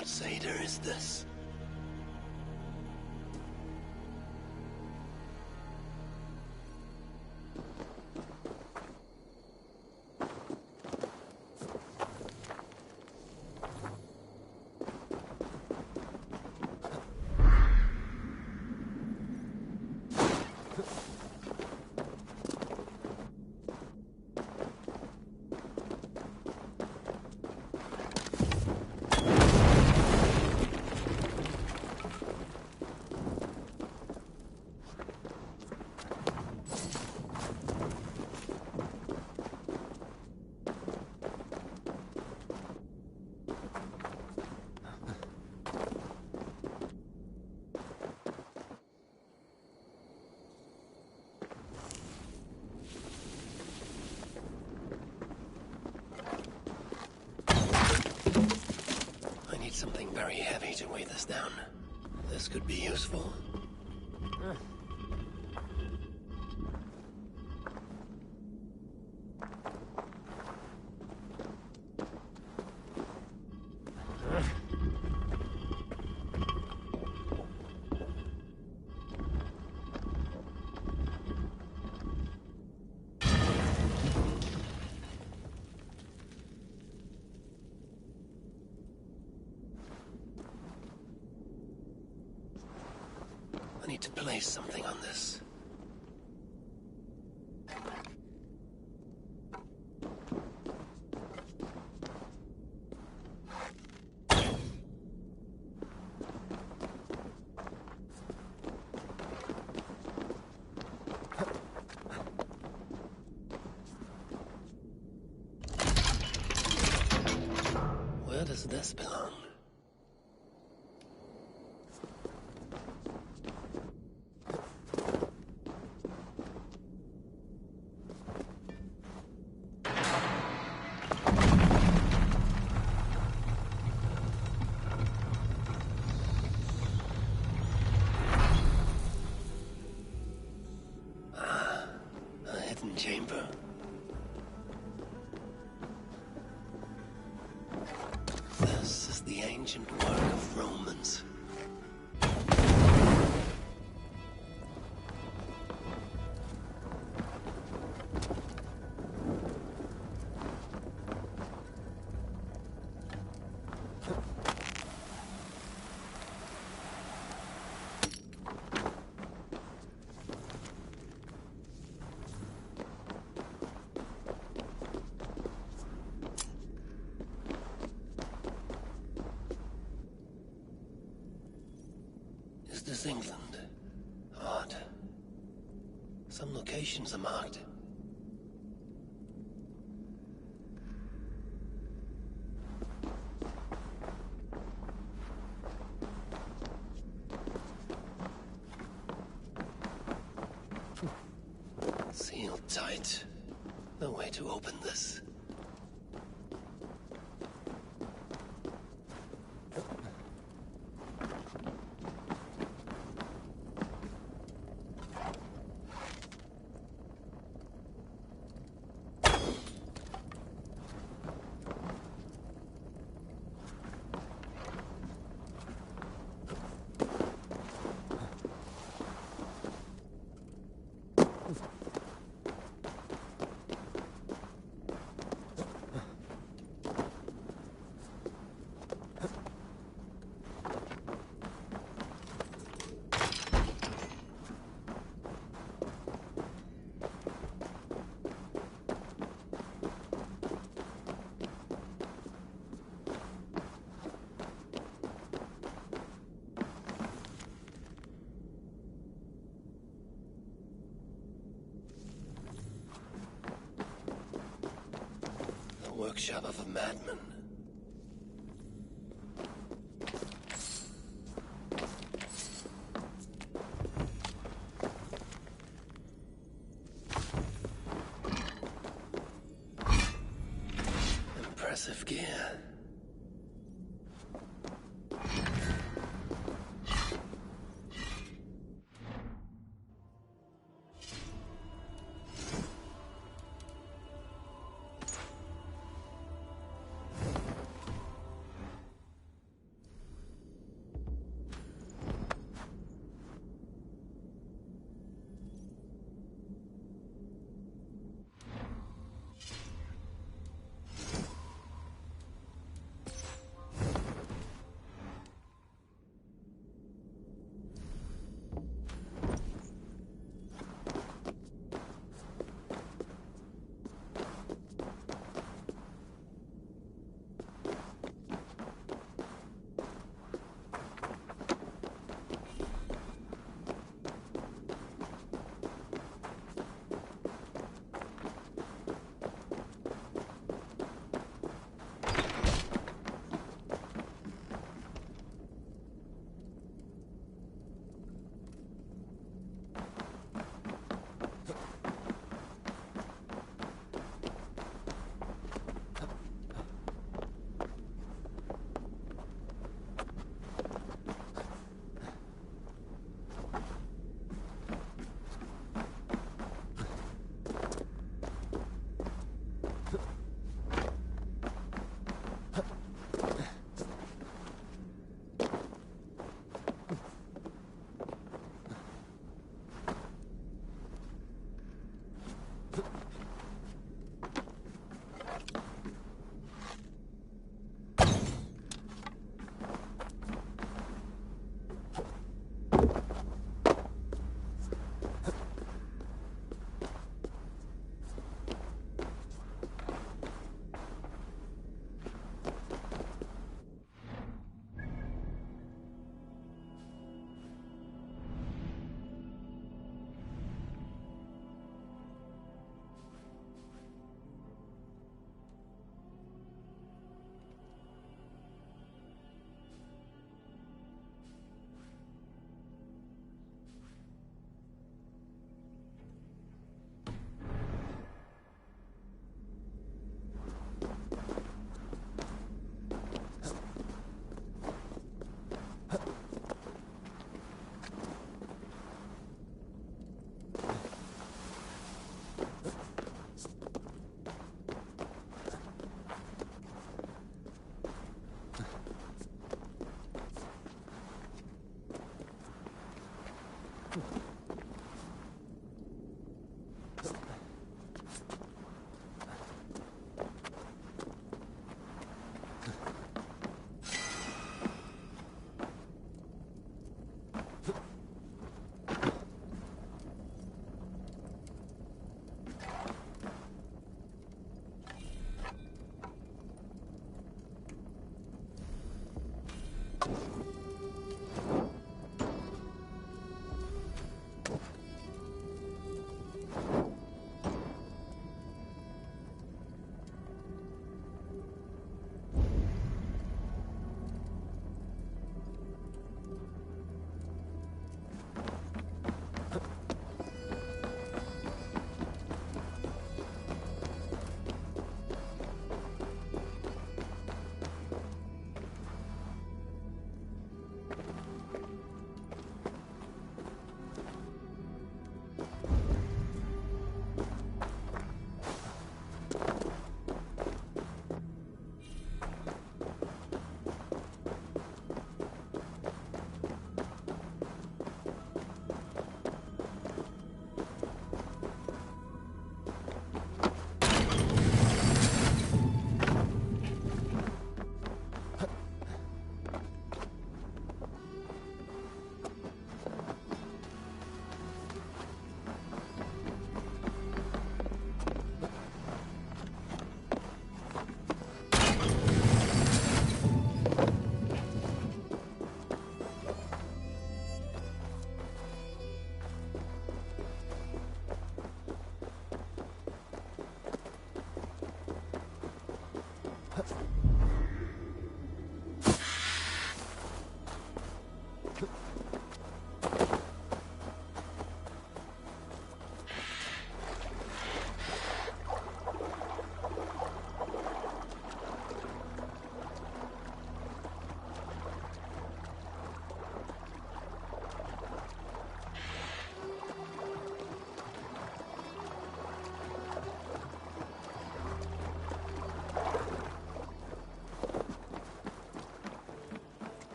What Seder is this? Something very heavy to weigh this down. This could be useful. I need to place something on this. Where does this belong? Chamber. This is the ancient work of Romans. Is this England? Odd. Some locations are marked. Sealed tight. No way to open this. Workshop of a madman. Impressive gear.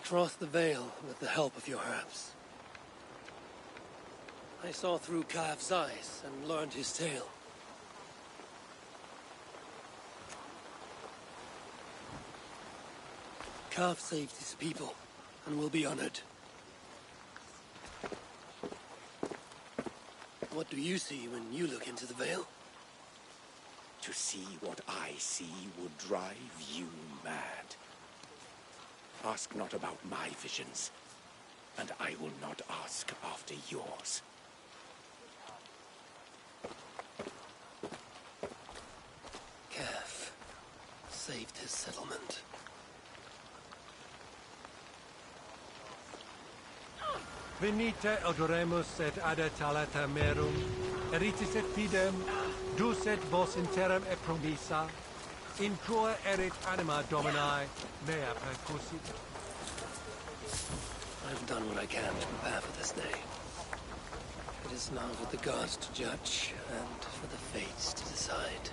crossed the Veil with the help of your herbs. I saw through Kav's eyes and learned his tale. Kav saved his people and will be honored. What do you see when you look into the Veil? To see what I see would drive you mad. Ask not about my visions, and I will not ask after yours. Kav saved his settlement. Venite odoremus et adetalata merum, eritis et fidem, dus et vos in terram et promissa, in crua erit anima Domini, mea percussit. I've done what I can to prepare for this day. It is now for the gods to judge, and for the fates to decide.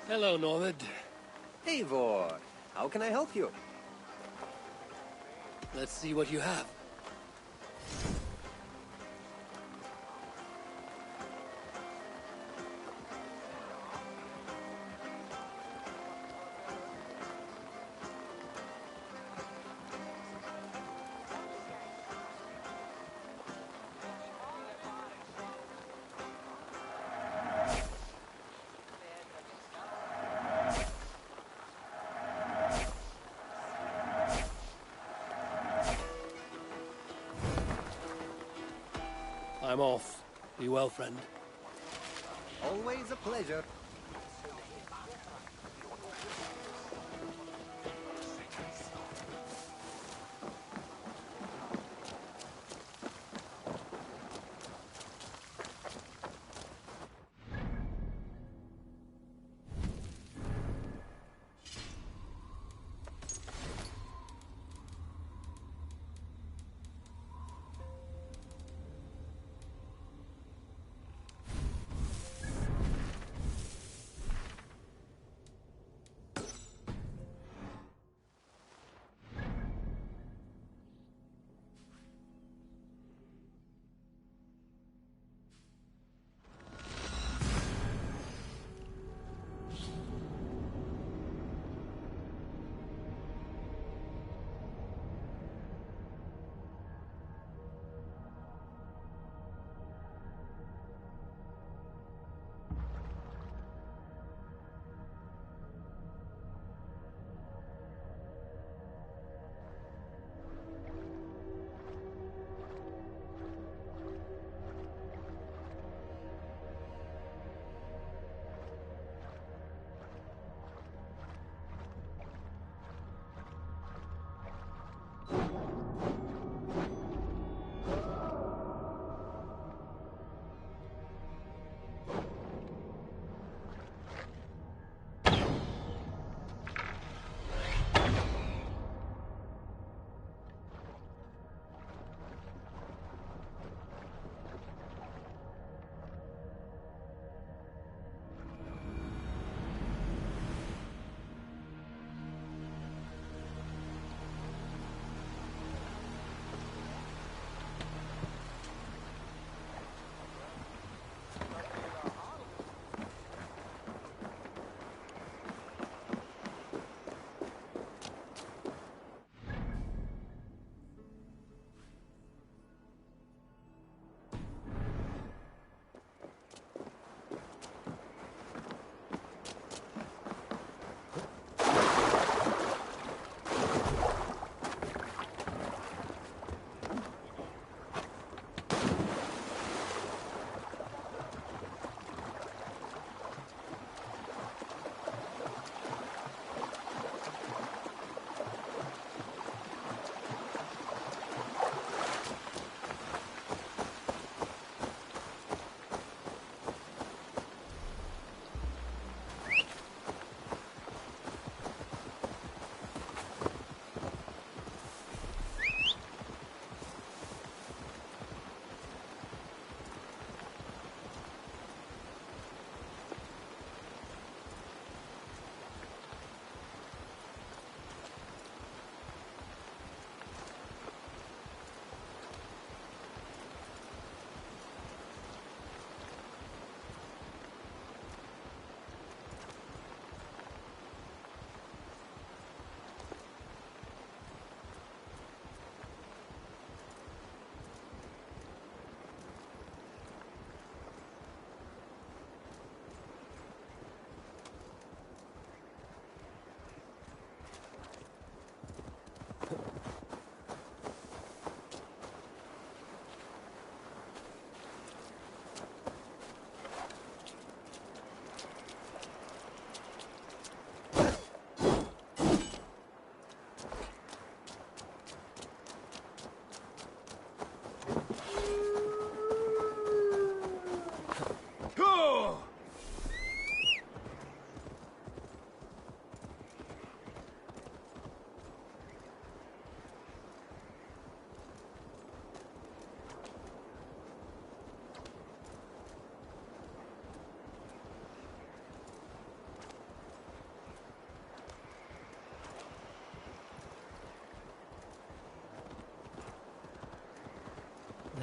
Hello, Norvid. Eivor, how can I help you? Let's see what you have. I'm off. Be well, friend. Always a pleasure.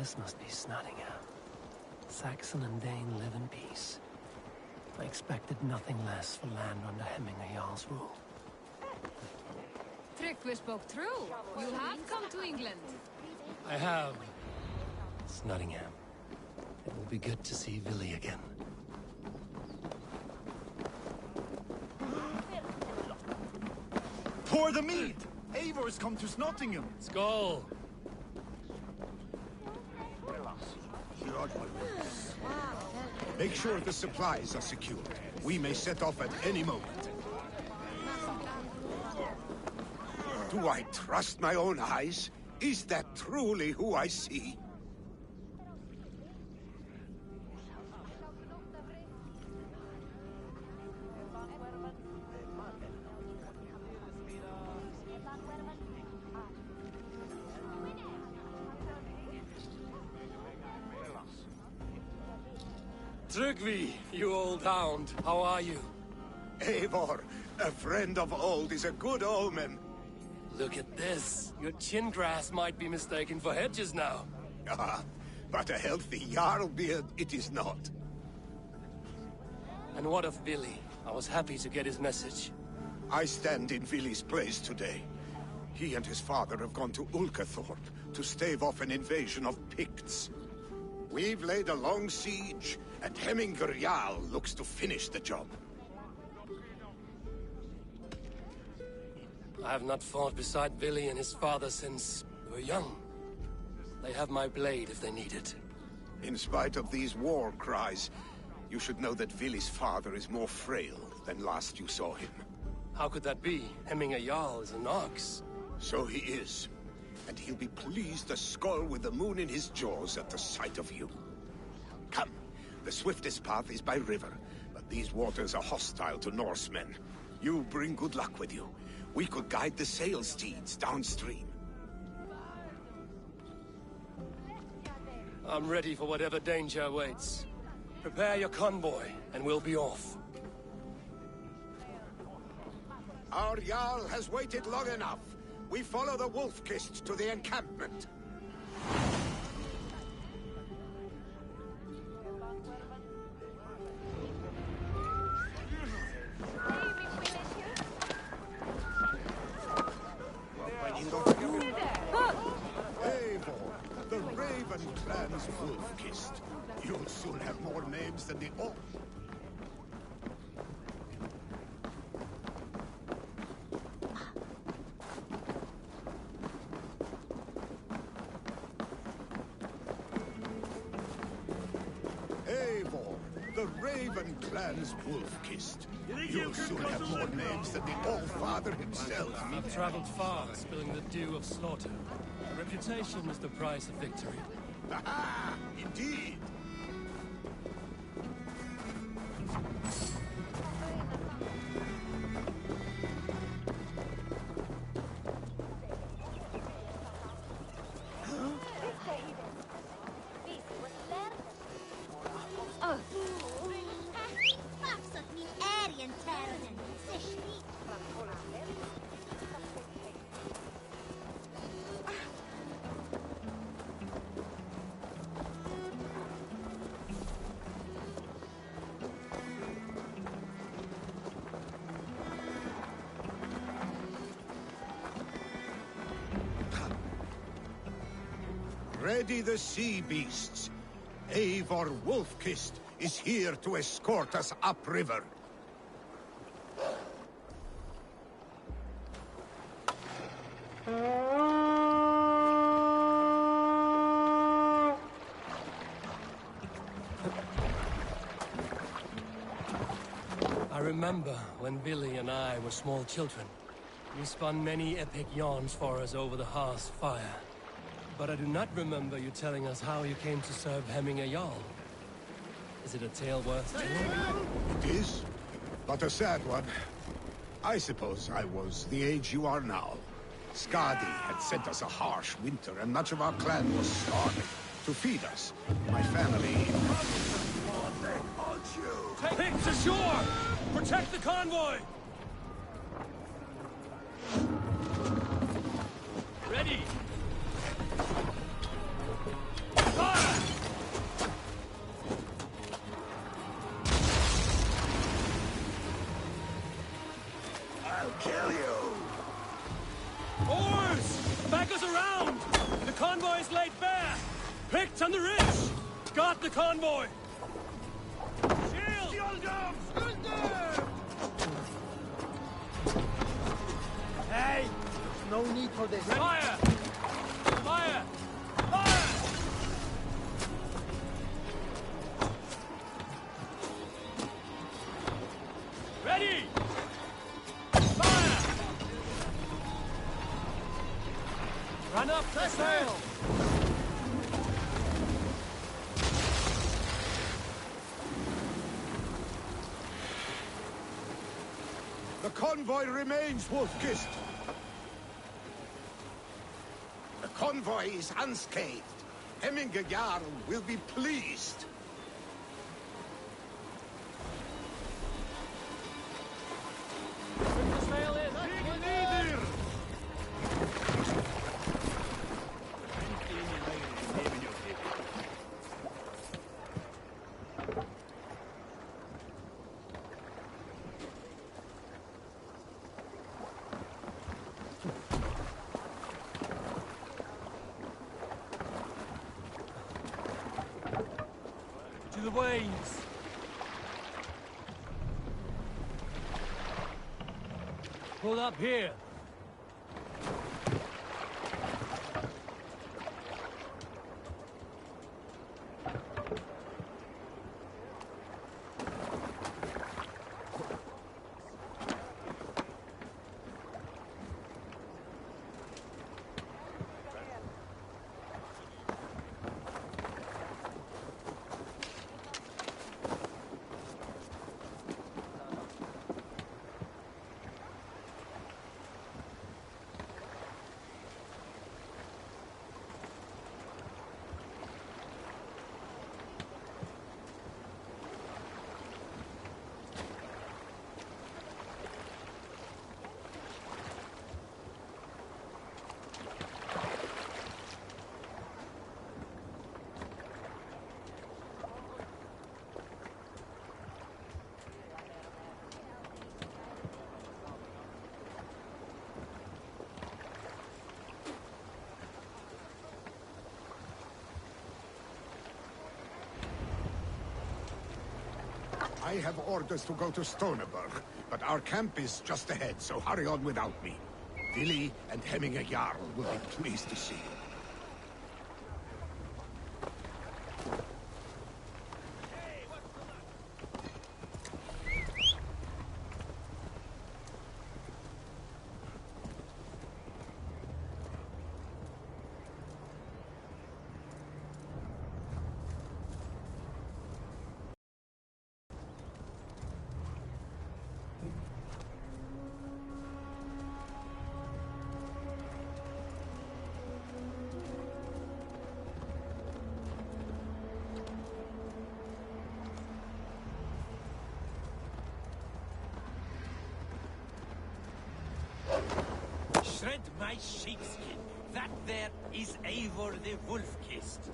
This must be Snottingham. Saxon and Dane live in peace. I expected nothing less for land under Hemminger Jarl's rule. Tryggvi spoke true. You have come to England. I have. Snottingham. It will be good to see Villy again. Pour the mead! Eivor has come to Snottingham. Skål! Make sure the supplies are secured. We may set off at any moment. Do I trust my own eyes? Is that truly who I see? Tryggvi, you old hound. How are you? Eivor, a friend of old is a good omen. Look at this. Your chin grass might be mistaken for hedges now. Ah, but a healthy Jarl beard it is not. And what of Villy? I was happy to get his message. I stand in Villy's place today. He and his father have gone to Ulkathorpe to stave off an invasion of Picts. We've laid a long siege, and Hemminger Jarl looks to finish the job. I have not fought beside Villy and his father since we were young. They have my blade if they need it. In spite of these war cries, you should know that Villy's father is more frail than last you saw him. How could that be? Hemminger Jarl is an ox. So he is. And he'll be pleased to skull with the moon in his jaws at the sight of you. Come, the swiftest path is by river, but these waters are hostile to Norsemen. You bring good luck with you. We could guide the sail steeds downstream. I'm ready for whatever danger awaits. Prepare your convoy, and we'll be off. Our Jarl has waited long enough. We follow the Wolf-Kissed to the encampment. Eivor, the Raven clan's Wolf-Kissed. You'll soon have more names than the Orc. Eivor, the Raven clan's Wolf-Kissed. You'll soon have more names than the All-Father himself. I've traveled far, spilling the dew of slaughter. Reputation is the price of victory. Aha! Indeed! Ready the sea beasts. Eivor Wolf-Kissed is here to escort us upriver. I remember when Villy and I were small children. You spun many epic yarns for us over the hearth's fire. But I do not remember you telling us how you came to serve Hemminger Jarl. Is it a tale worth telling? It is, but a sad one. I suppose I was the age you are now. Skadi had sent us a harsh winter, and much of our clan was starving. To feed us, my family... Picts ashore! Protect the convoy! Ready! kill you! Oars! Back us around! The convoy is laid bare! Picked on the ridge! Got the convoy! Shield! Hey! No need for this. Fire! Fire! Fire! Ready! Fire! Run up the sail! The convoy remains, Wolfkist. The convoy is unscathed. Hemminger Jarl will be pleased. Bring the sail in! To the waves! Pull up here! I have orders to go to Stoneberg, but our camp is just ahead, so hurry on without me. Willi and Hemminger Jarl will be pleased to see you. Shred my sheepskin. That there is Eivor the Wolf-Kissed.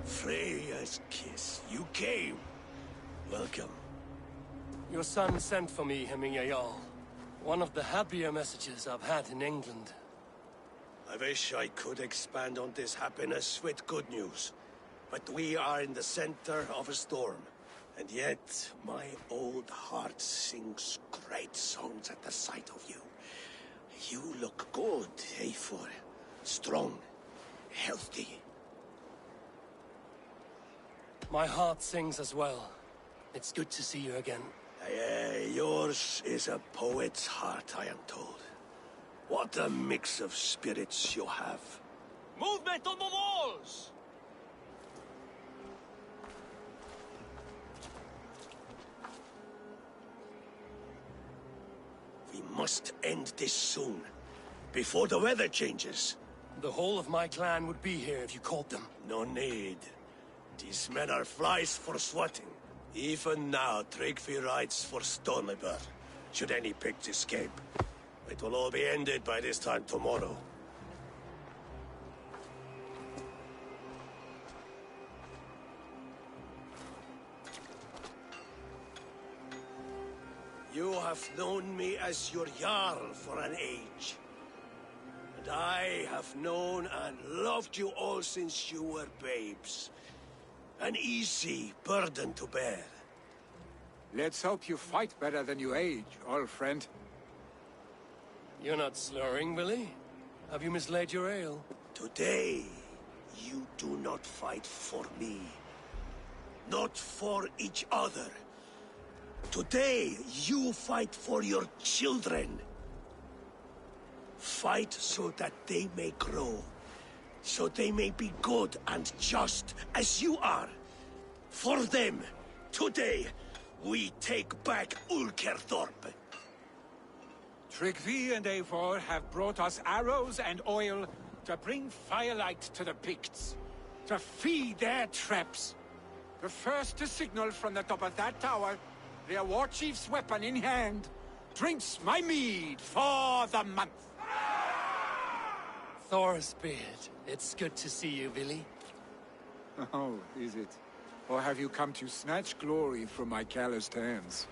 Freya's kiss. You came. Welcome. Your son sent for me, Hemminger Jarl. One of the happier messages I've had in England. I wish I could expand on this happiness with good news. But we are in the center of a storm. And yet, my old heart sings great songs at the sight of you. You look good, Eivor. Strong. Healthy. My heart sings as well. It's good to see you again. Yours is a poet's heart, I am told. What a mix of spirits you have. Movement on the walls! We must end this soon, before the weather changes. The whole of my clan would be here if you called them. No need. These men are flies for swatting. Even now, Tryggvi rides for Stoneberg. Should any Picts escape, it will all be ended by this time tomorrow. You have known me as your Jarl for an age. And I have known and loved you all since you were babes. An easy burden to bear. Let's hope you fight better than you age, old friend. You're not slurring, Willie? Have you mislaid your ale? Today, you do not fight for me. Not for each other. Today, you fight for your children. Fight so that they may grow. So they may be good and just as you are. For them, today, we take back Ulkerthorpe. Tryggvi and Eivor have brought us arrows and oil to bring firelight to the Picts, to feed their traps. The first to signal from the top of that tower, their war chief's weapon in hand, drinks my mead for the month. Thorsbeard, it's good to see you, Willie. Oh, is it? Or have you come to snatch glory from my calloused hands?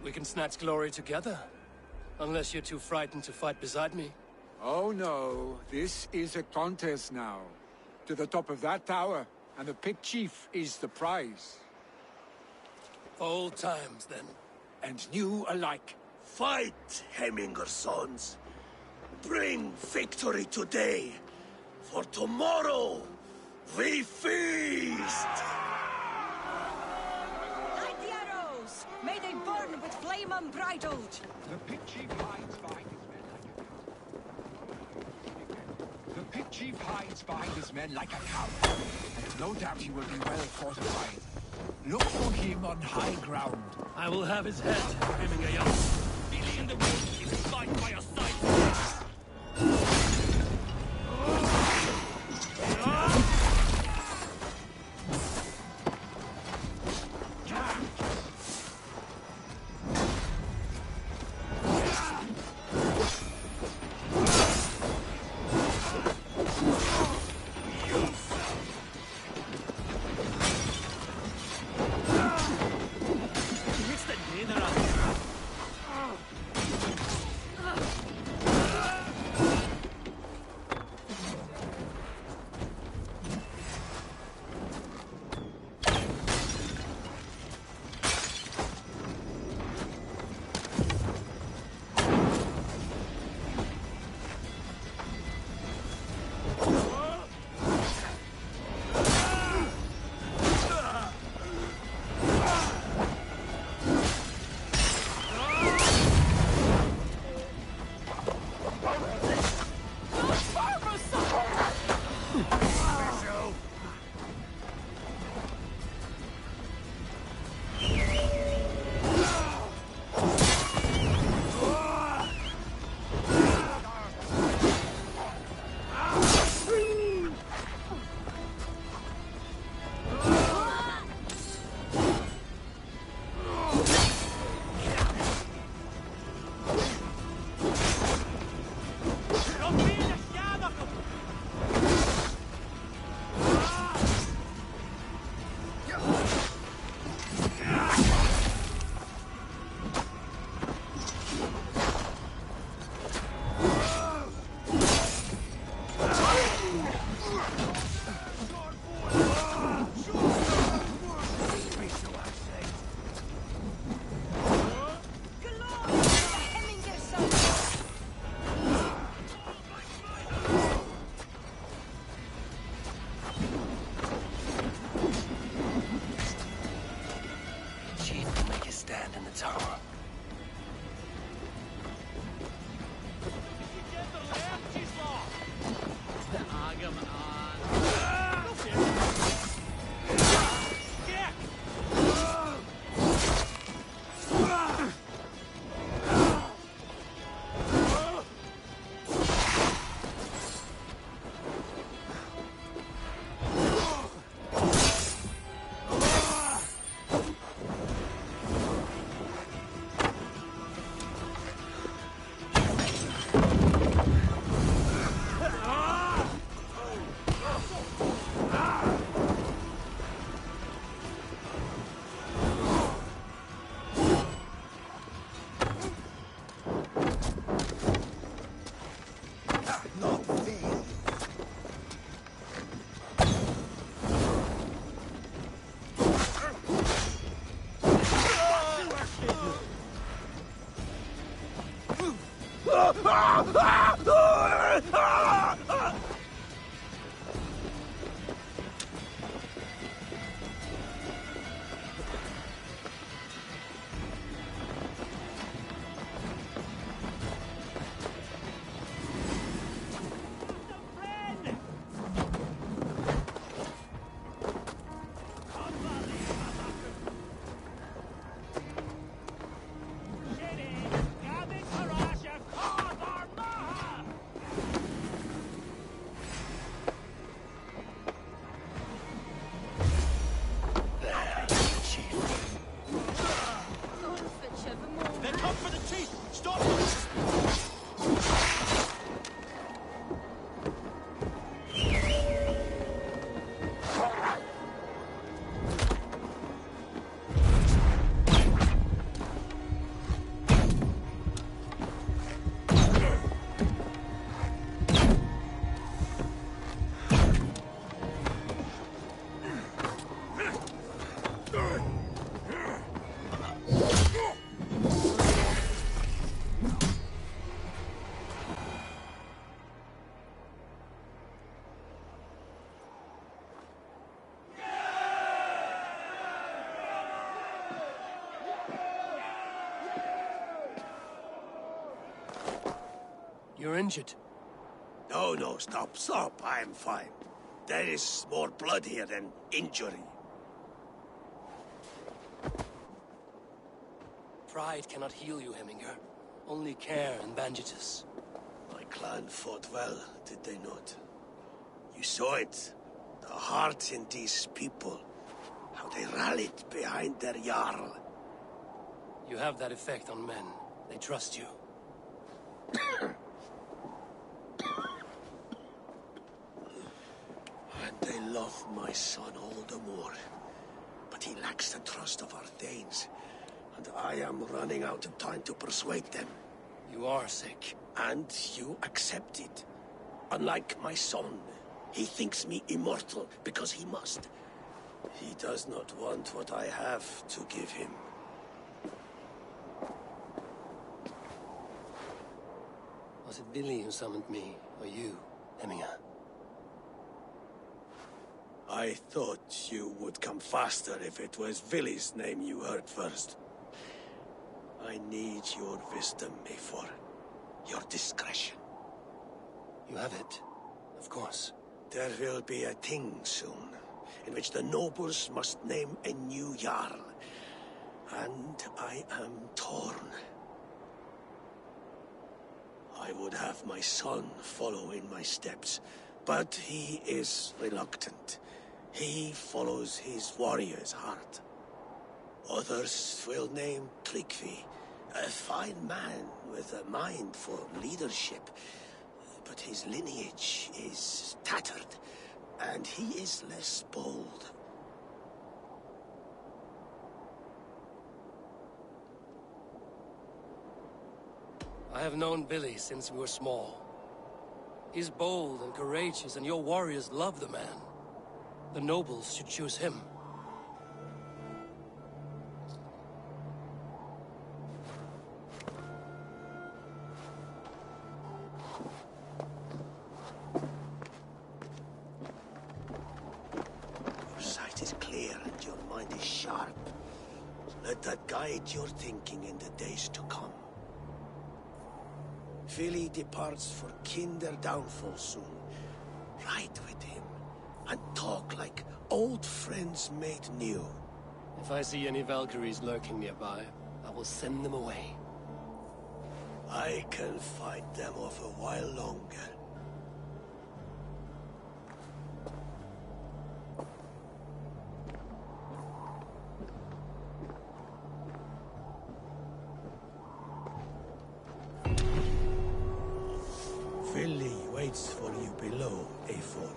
We can snatch glory together. Unless you're too frightened to fight beside me. Oh no, this is a contest now. To the top of that tower, and the Pict chief is the prize. For old times, then. And new alike. Fight, Hemminger sons. Bring victory today. For tomorrow, we feast! Light the arrows! May they burn with flame unbridled! The Pict chief hides behind his men like a coward. And no doubt he will be well fortified. Look for him on high ground. I will have his head, Hemminger. Billy in the woods is fight by your side. You're injured. No, stop. I'm fine. There is more blood here than injury. Pride cannot heal you, Heminger. Only care and bandages. My clan fought well, did they not? You saw it. The heart in these people. How they rallied behind their Jarl. You have that effect on men. They trust you. And they love my son all the more. But he lacks the trust of our Thanes. And I am running out of time to persuade them. You are sick. And you accept it. Unlike my son, he thinks me immortal because he must. He does not want what I have to give him. Was it Billy who summoned me, or you, Heminger? I thought you would come faster if it was Villy's name you heard first. I need your wisdom, Eivor. Your discretion. You have it, of course. There will be a thing soon, in which the nobles must name a new Jarl. And I am torn. I would have my son follow in my steps, but he is reluctant. He follows his warrior's heart. Others will name Tryggvi, a fine man with a mind for leadership. But his lineage is tattered, and he is less bold. I have known Billy since we were small. He's bold and courageous, and your warriors love the man. The nobles should choose him. Your sight is clear and your mind is sharp. Let that guide your thinking in the days to come. Vili departs for Kinder downfall soon. Ride with him, and talk like old friends made new. If I see any Valkyries lurking nearby, I will send them away. I can fight them off a while longer. Vili waits for you below, Eivor.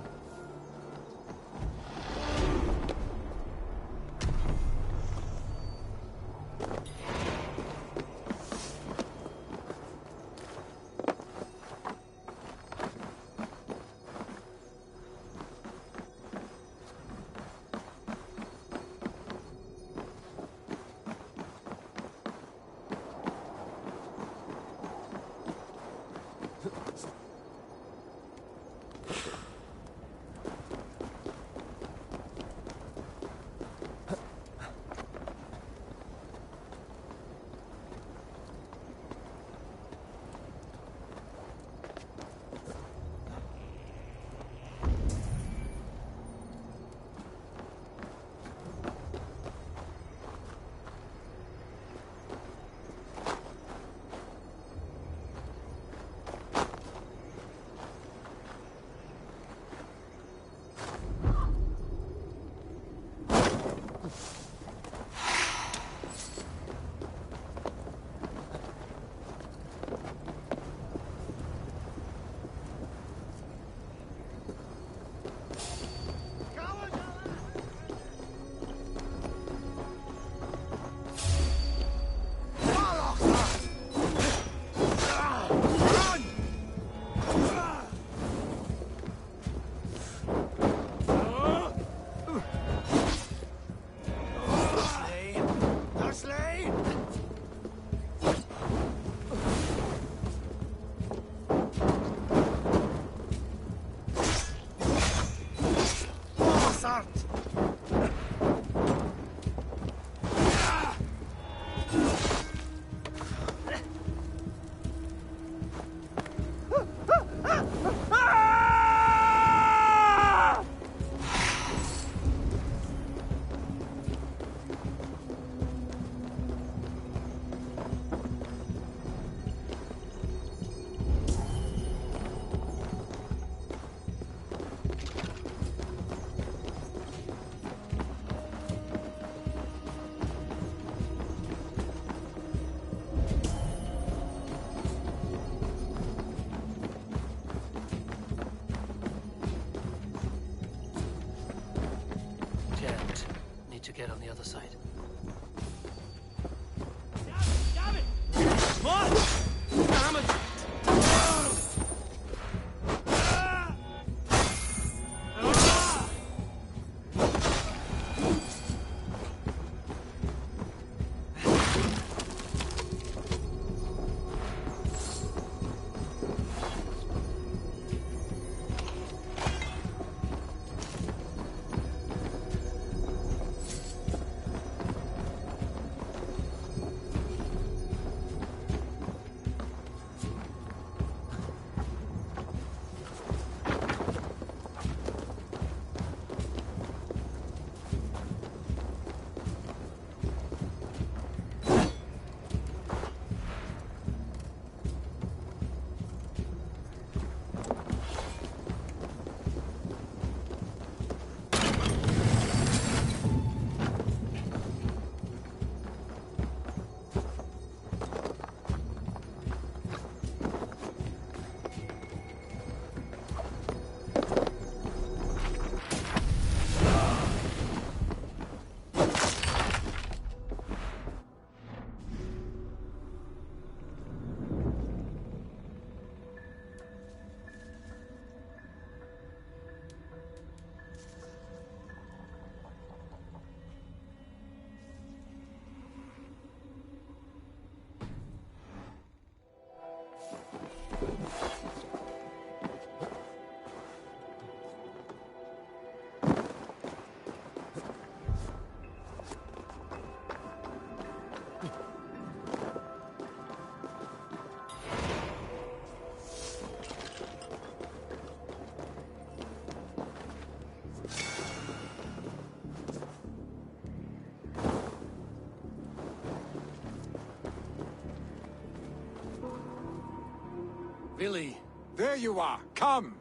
Billy. There you are. Come.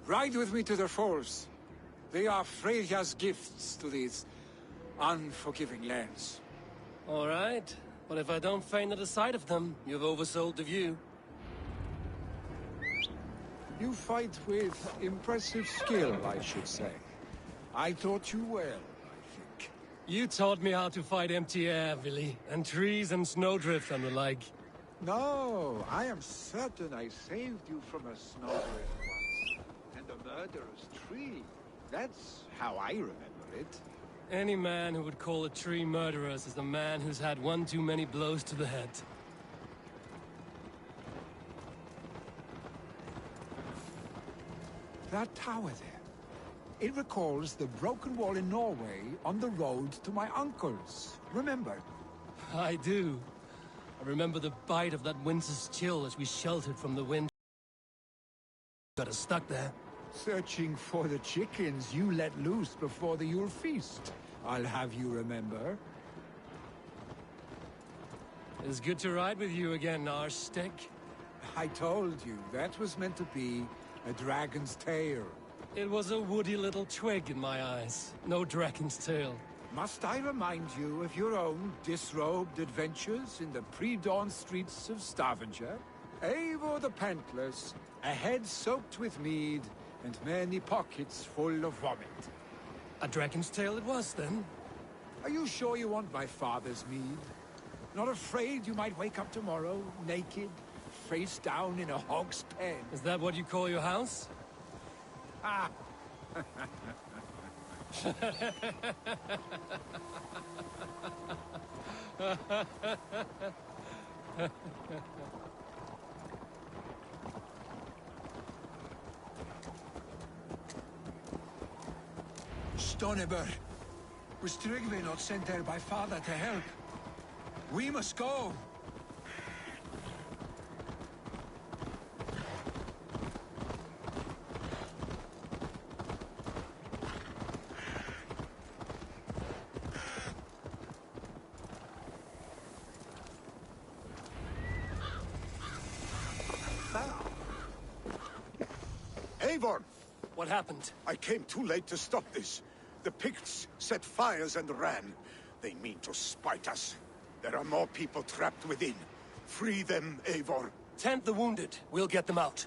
Ride with me to the falls. They are Freya's gifts to these unforgiving lands. All right. But if I don't faint at the sight of them, you've oversold the view. You fight with impressive skill, I should say. I taught you well, I think. You taught me how to fight empty air, Billy, and trees and snowdrifts and the like. No, I am certain I saved you from a snowdrift once. And a murderous tree. That's how I remember it. Any man who would call a tree murderous is a man who's had one too many blows to the head. That tower there. It recalls the broken wall in Norway on the road to my uncle's. Remember? I do. I remember the bite of that winter's chill as we sheltered from the wind. Got us stuck there. Searching for the chickens you let loose before the Yule feast. I'll have you remember. It's good to ride with you again, Arstick. I told you, that was meant to be a dragon's tail. It was a woody little twig in my eyes. No dragon's tail. Must I remind you of your own disrobed adventures in the pre-dawn streets of Stavanger? Eivor the Pantless, a head soaked with mead, and many pockets full of vomit. A dragon's tail it was, then? Are you sure you want my father's mead? Not afraid you might wake up tomorrow, naked, face down in a hog's pen? Is that what you call your house? Ah! Stoneberg, was Tryggvi not sent there by father to help? We must go! Eivor! What happened? I came too late to stop this. The Picts set fires and ran. They mean to spite us. There are more people trapped within. Free them, Eivor. Tend the wounded. We'll get them out.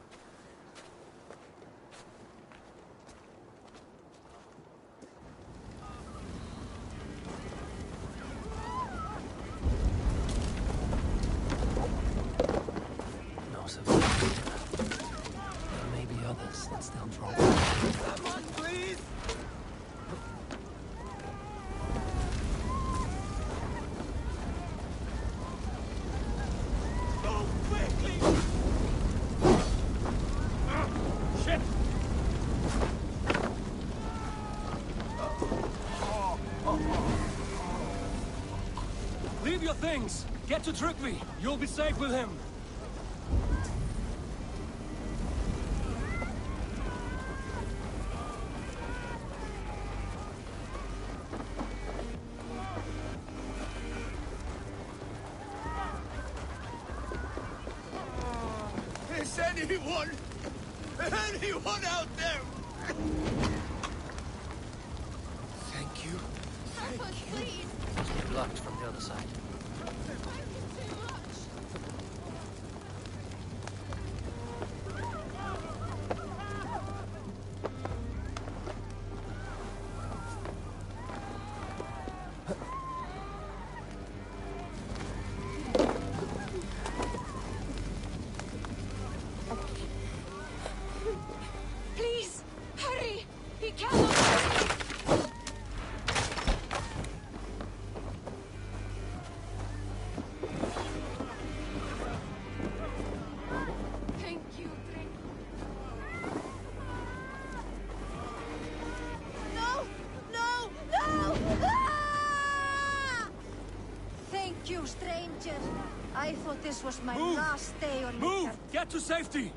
No survivors. There may be others that still draw. Someone, please! Go quickly! Shit! Leave your things! Get to Tryggvi! You'll be safe with him! Is anyone out there? Thank you. Help us, please! It's blocked from the other side. Please, hurry! He cannot... Thank you, Drake. No! No! No! Ah! Thank you, stranger. I thought this was my Move! last day on Move! Midgard. Get to safety!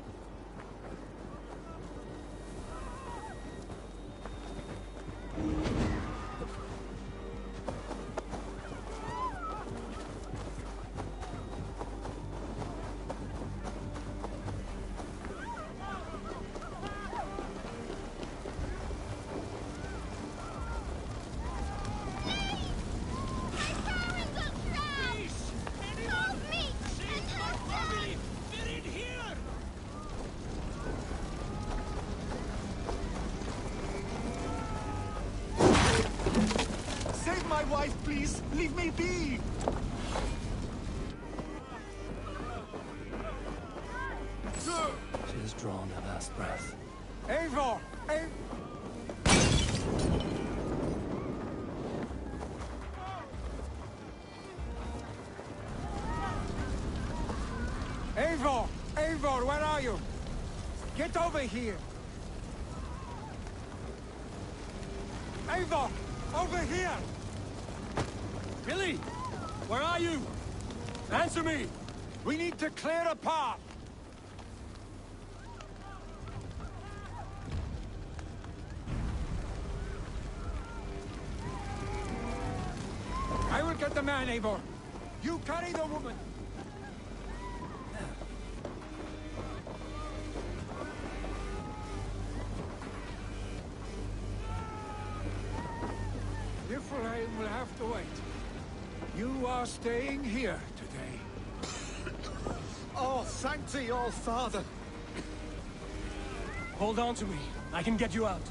Leave me be! She has drawn her last breath. Eivor! Eivor! Eivor, where are you? Get over here! Eivor! Over here! Billy! Where are you? Answer me! We need to clear a path! I will get the man, Eivor. You carry the woman. Niflheim will have to wait. You are staying here today. Oh, thank thee, all father. Hold on to me. I can get you out.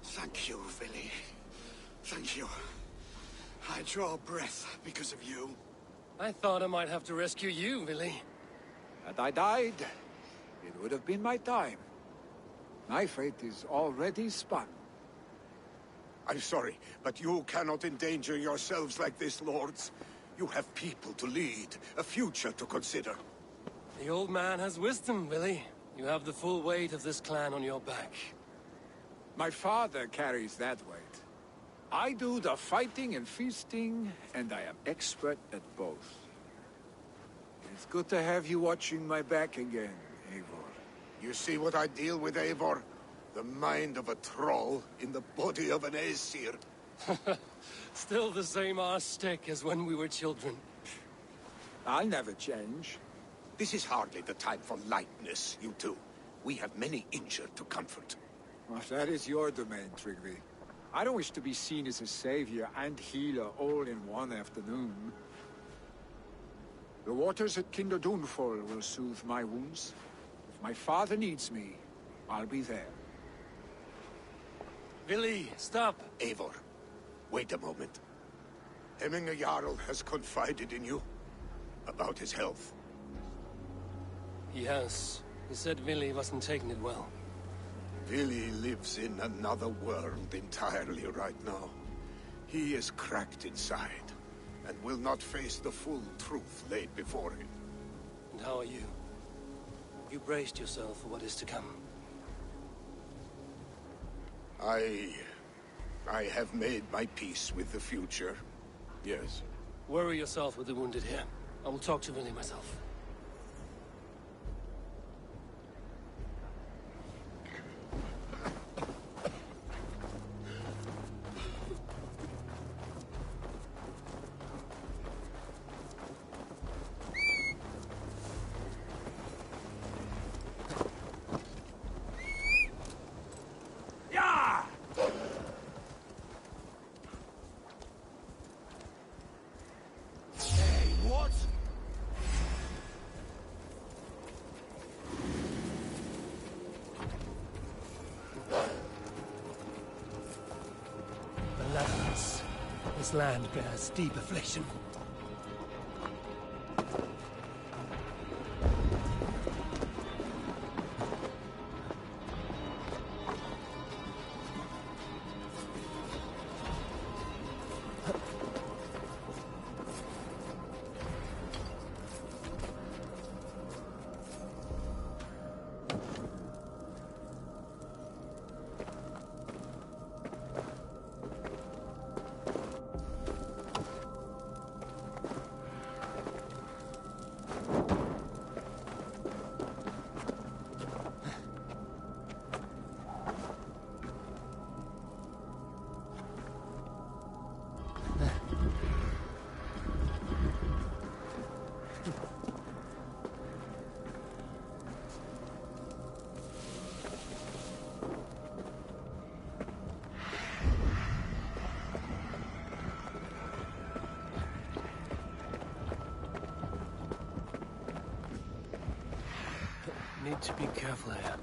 Thank you, Billy. Thank you. I draw breath because of you. I thought I might have to rescue you, Billy. Had I died, it would have been my time. My fate is already spun. I'm sorry, but you cannot endanger yourselves like this, lords. You have people to lead, a future to consider. The old man has wisdom, Billy. You have the full weight of this clan on your back. My father carries that weight. I do the fighting and feasting, and I am expert at both. It's good to have you watching my back again, Eivor. You see what I deal with, Eivor? The mind of a troll in the body of an Aesir. Still the same arse stick as when we were children. I'll never change. This is hardly the time for lightness, you two. We have many injured to comfort. Well, that is your domain, Tryggvi. I don't wish to be seen as a savior and healer all in one afternoon. The waters at Kinderdunfol will soothe my wounds. If my father needs me, I'll be there. Billy, stop! Eivor, wait a moment. Hemminger Jarl has confided in you about his health. He has. He said Billy wasn't taking it well. Billy lives in another world entirely right now. He is cracked inside, and will not face the full truth laid before him. And how are you? You braced yourself for what is to come. I have made my peace with the future. Yes. Worry yourself with the wounded here. I will talk to Billy myself. Alas, this land bears deep affliction. need to be careful here.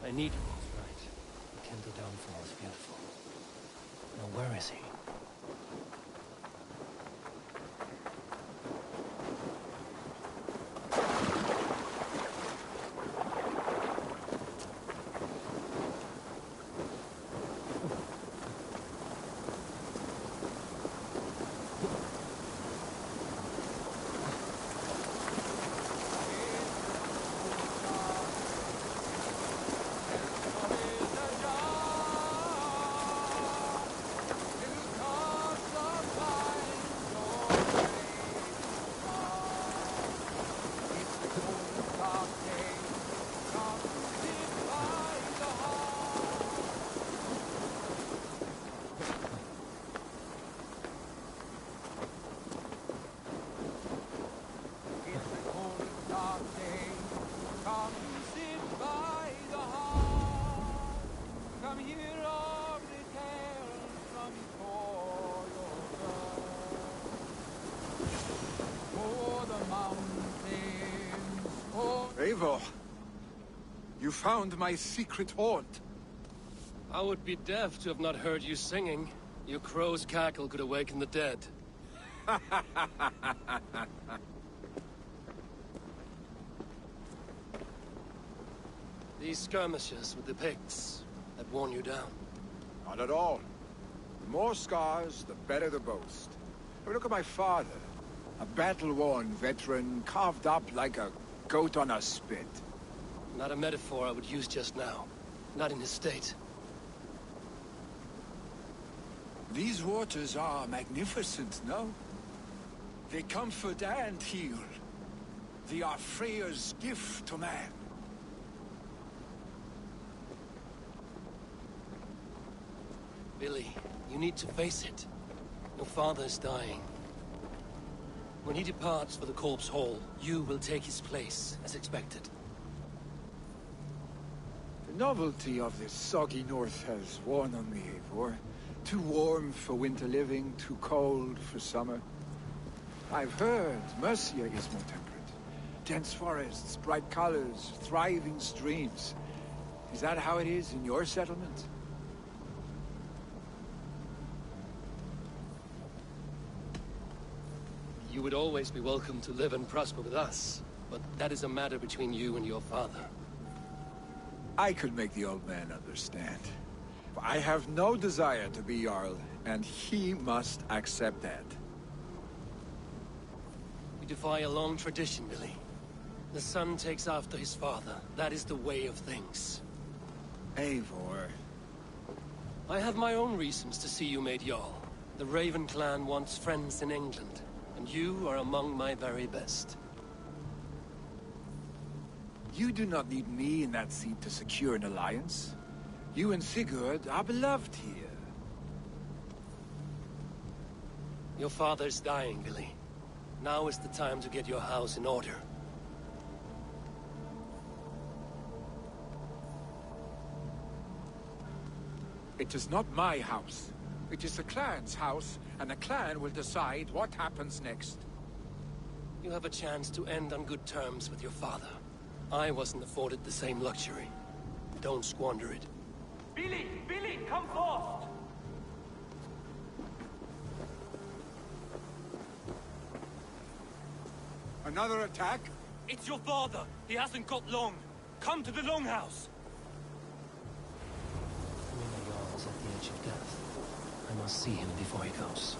I need Wolf, right? The Kindle downfall is beautiful. Now where is he? Eivor, you found my secret haunt. I would be deaf to have not heard you singing. Your crow's cackle could awaken the dead. These skirmishes with the Picts that worn you down. Not at all. The more scars, the better the boast. I mean, look at my father. A battle-worn veteran, carved up like a goat on a spit. Not a metaphor I would use just now. Not in his state. These waters are magnificent, no? They comfort and heal. They are Freya's gift to man. Billy, you need to face it. Your father is dying. When he departs for the Corpse Hall, you will take his place, as expected. The novelty of this soggy north has worn on me, Eivor. Too warm for winter living, too cold for summer. I've heard Mercia is more temperate. Dense forests, bright colors, thriving streams. Is that how it is in your settlement? You would always be welcome to live and prosper with us, but that is a matter between you and your father. I could make the old man understand. I have no desire to be Jarl, and he must accept that. We defy a long tradition, Billy. The son takes after his father. That is the way of things. Eivor. I have my own reasons to see you made Jarl. The Raven clan wants friends in England, and you are among my very best. You do not need me in that seat to secure an alliance. You and Sigurd are beloved here. Your father's dying, Billy. Now is the time to get your house in order. It is not my house. It is the clan's house, and the clan will decide what happens next. You have a chance to end on good terms with your father. I wasn't afforded the same luxury. Don't squander it. Billy! Billy, come forth! Another attack? It's your father! He hasn't got long! Come to the Longhouse! Minion is at the edge of death. I must see him before he goes.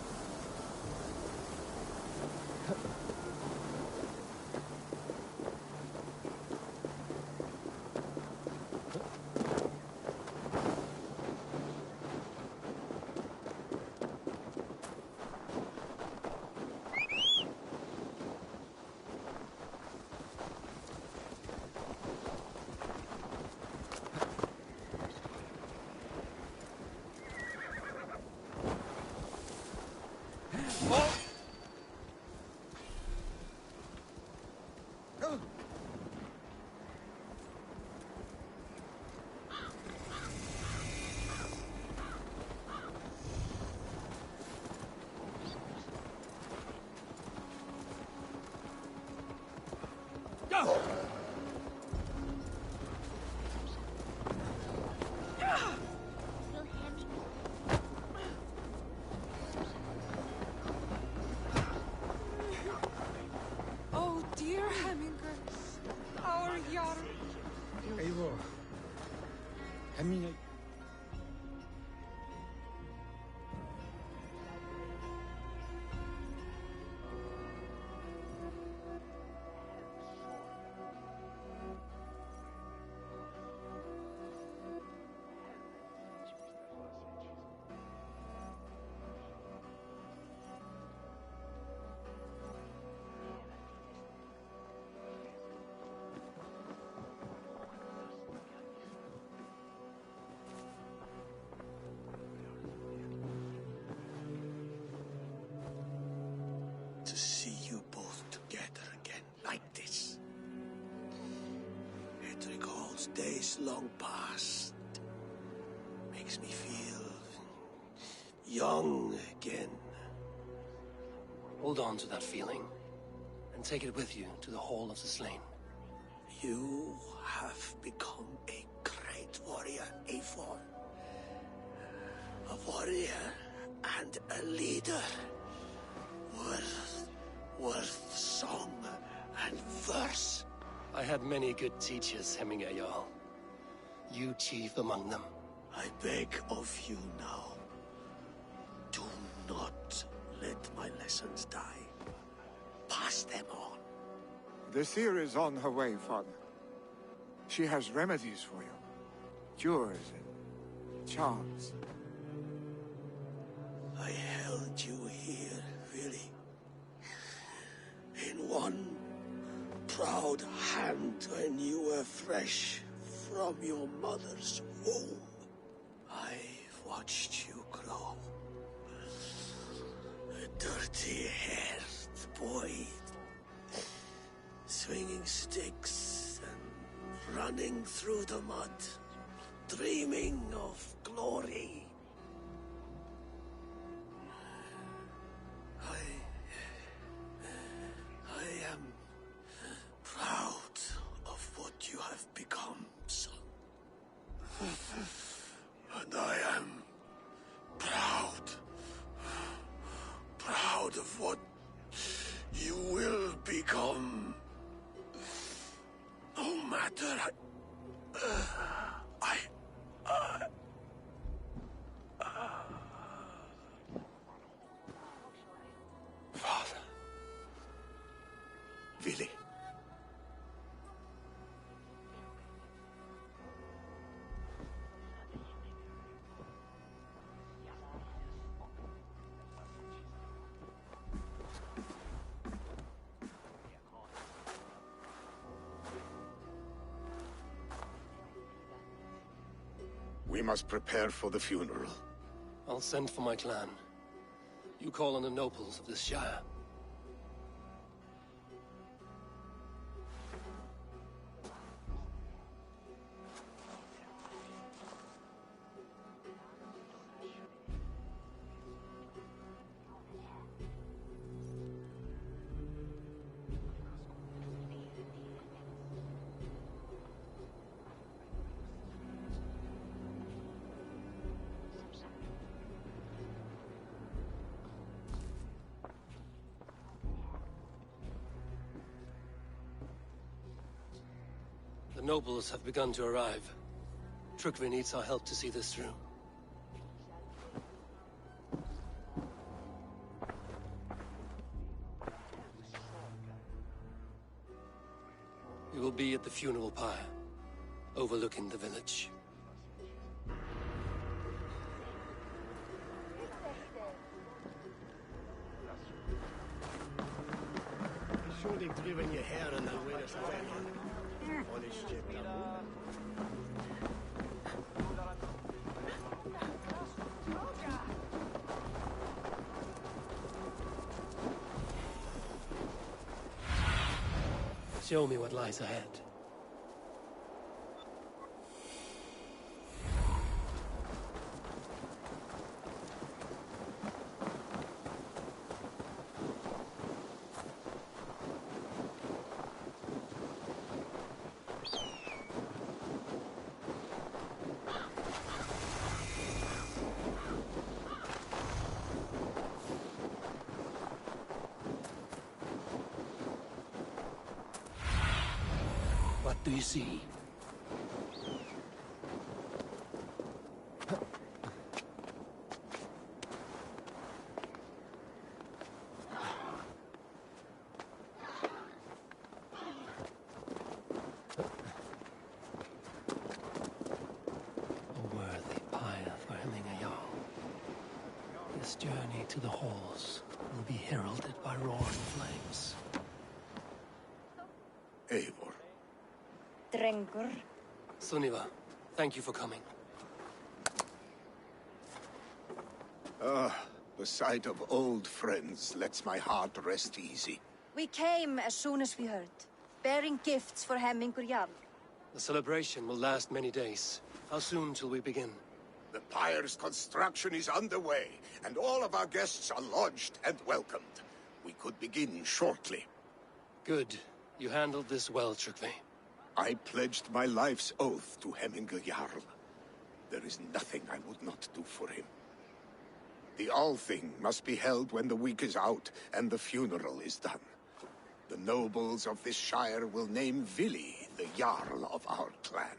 Oh, dear Heminger. Our Jarl. Eivor. Hemingway. To see you both together again like this. It recalls days long past. Makes me feel young again. Hold on to that feeling, and take it with you to the Hall of the Slain. You have become a great warrior, Eivor. A warrior and a leader. Worth song and verse. I had many good teachers, Hemingway Jarl. You chief among them. I beg of you now, do not let my lessons die. Pass them on. The seer is on her way, Father. She has remedies for you. Cures and charms. I held you here, really. In one proud hand when you were fresh from your mother's womb. I've watched you grow. A dirty-haired boy, swinging sticks and running through the mud, dreaming of glory. I am proud of what you have become, son. And I am proud of what you will become. No matter Father. Willy. We must prepare for the funeral. I'll send for my clan. You call on the nobles of this shire. The nobles have begun to arrive. Trukvi needs our help to see this through. We will be at the funeral pyre, overlooking the village. Sure they've driven your hair in the way as well. Honest shit. Show me what lies ahead. What do you see? A worthy pyre for hemming a Jarl. This journey to the halls will be heralded by roaring flames. Eivor. Drengur. Sunniva, thank you for coming. The sight of old friends lets my heart rest easy. We came as soon as we heard, bearing gifts for Hemmingur Jarl. The celebration will last many days. How soon till we begin? The pyre's construction is underway, and all of our guests are lodged and welcomed. We could begin shortly. Good. You handled this well, Trukvi. I pledged my life's oath to Hemmingur Jarl. There is nothing I would not do for him. The Althing must be held when the week is out and the funeral is done. The nobles of this shire will name Vili the Jarl of our clan.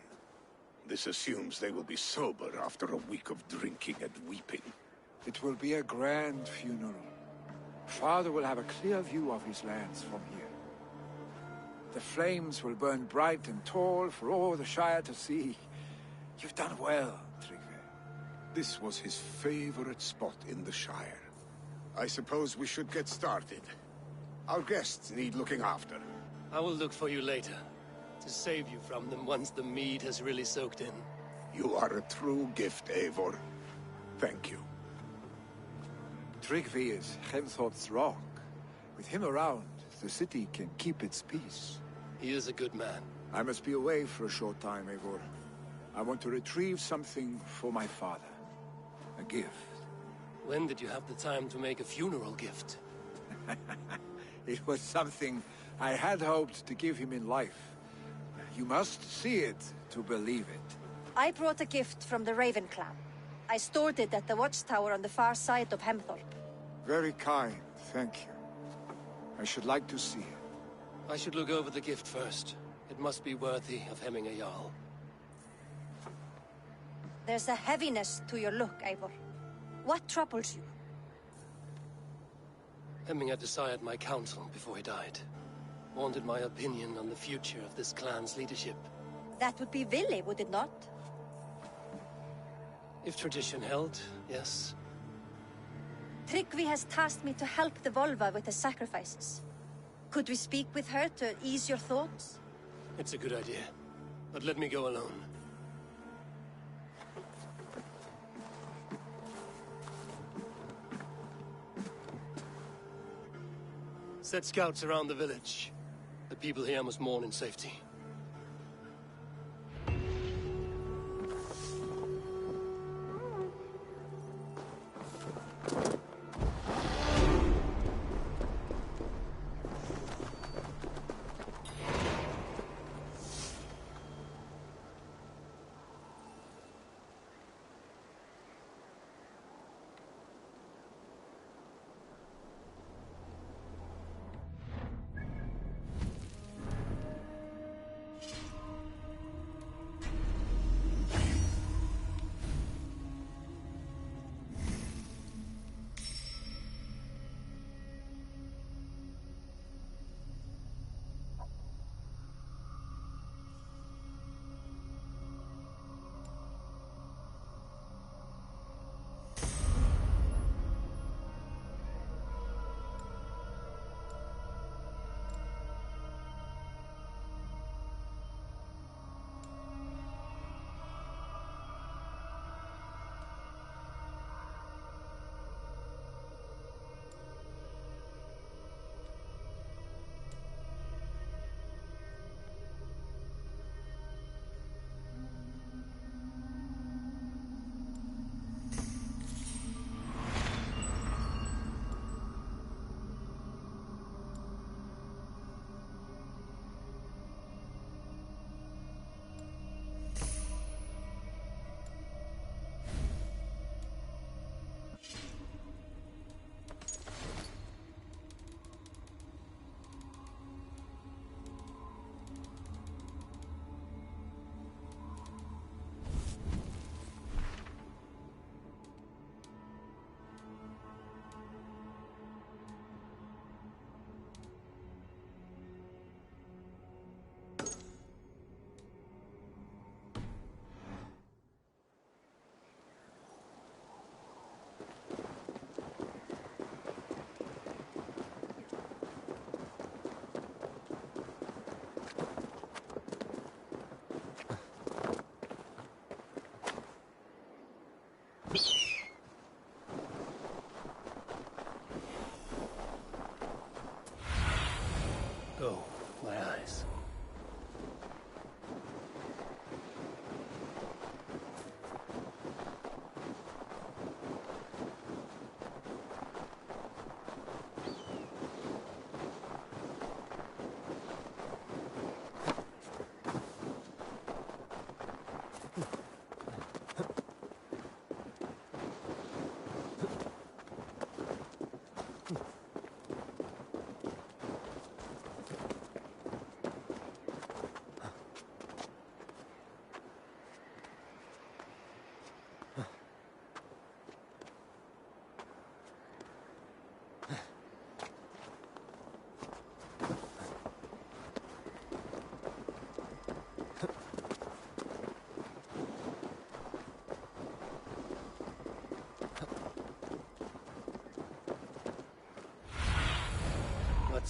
This assumes they will be sober after a week of drinking and weeping. It will be a grand funeral. Father will have a clear view of his lands from here. The flames will burn bright and tall for all the Shire to see. You've done well, Trygve. This was his favorite spot in the Shire. I suppose we should get started. Our guests need looking after. I will look for you later, to save you from them once the mead has really soaked in. You are a true gift, Eivor. Thank you. Trygve is Hemthorpe's rock. With him around, the city can keep its peace. He is a good man. I must be away for a short time, Eivor. I want to retrieve something for my father. A gift. When did you have the time to make a funeral gift? It was something I had hoped to give him in life. You must see it to believe it. I brought a gift from the Raven clan. I stored it at the watchtower on the far side of Hemthorpe. Very kind, thank you. I should like to see it. I should look over the gift first. It must be worthy of hemming a Jarl. There's a heaviness to your look, Eivor. What troubles you? Hemming had desired my counsel before he died. Wanted my opinion on the future of this clan's leadership. That would be Vili, would it not? If tradition held, yes. Trygve has tasked me to help the Volva with the sacrifices. Could we speak with her to ease your thoughts? It's a good idea. But let me go alone. Set scouts around the village. The people here must mourn in safety.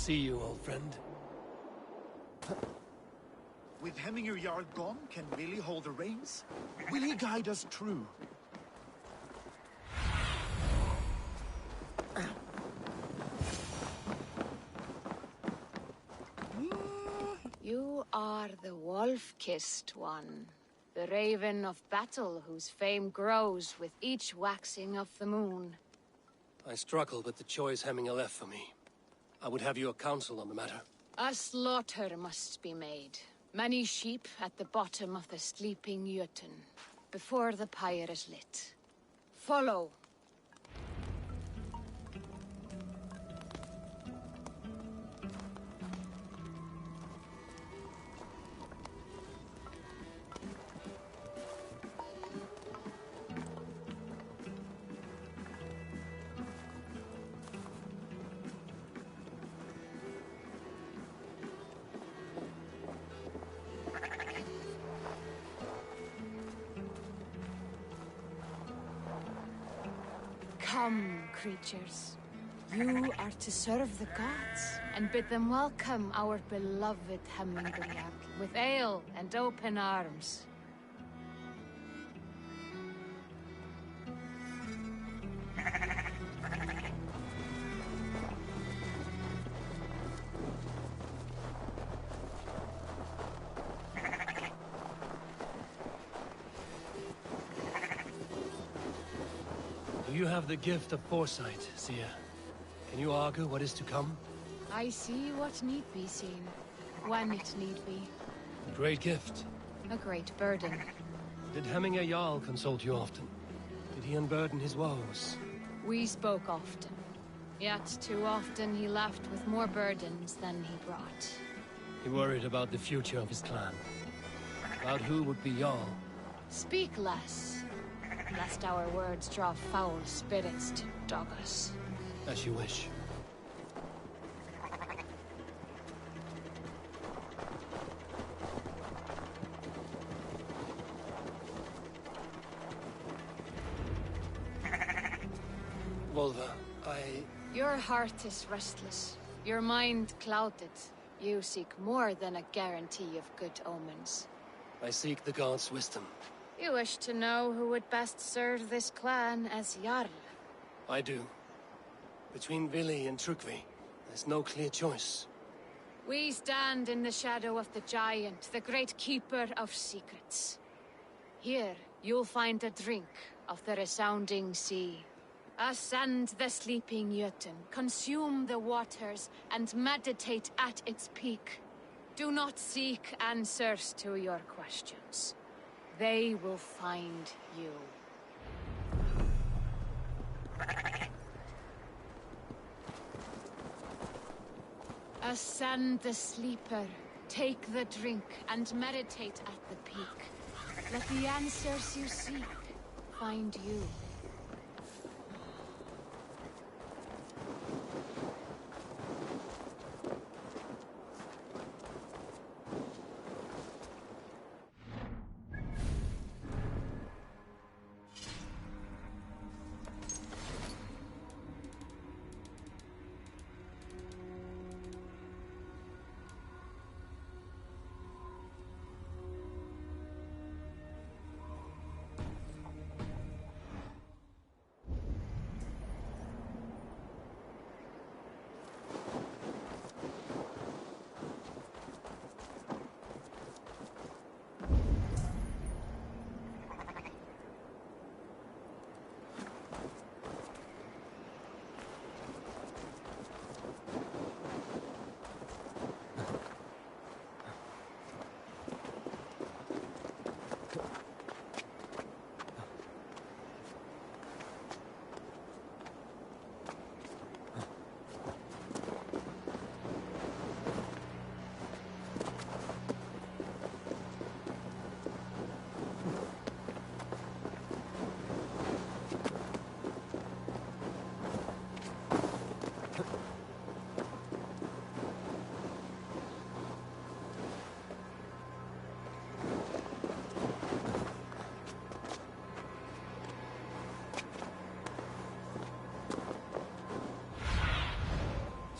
see you, old friend. With Hemminger Jarl gone, can Willie hold the reins? Will he guide us true? You are the wolf-kissed one. The raven of battle whose fame grows with each waxing of the moon. I struggle with the choice Hemminger left for me. I would have your counsel on the matter. A slaughter must be made. Many sheep at the bottom of the sleeping Jötun, before the pyre is lit. Follow. Come, creatures. You are to serve the gods, and bid them welcome our beloved Hemmingerjarl with ale and open arms. Do you have the gift of foresight, Seer? Can you argue what is to come? I see what need be seen, when it need be. A great gift. A great burden. Did Hemminger Jarl consult you often? Did he unburden his woes? We spoke often, yet too often he left with more burdens than he brought. He worried about the future of his clan. About who would be Jarl. Speak less, lest our words draw foul spirits to dog us. As you wish. Volva, Your heart is restless, your mind clouded. You seek more than a guarantee of good omens. I seek the gods' wisdom. You wish to know who would best serve this clan as Jarl. I do. Between Vili and Trukvi, there's no clear choice. We stand in the shadow of the giant, the great keeper of secrets. Here, you'll find a drink of the resounding sea. Ascend the sleeping Jötun, consume the waters, and meditate at its peak. Do not seek answers to your questions. They will find you. Ascend the sleeper, take the drink, and meditate at the peak. Let the answers you seek find you.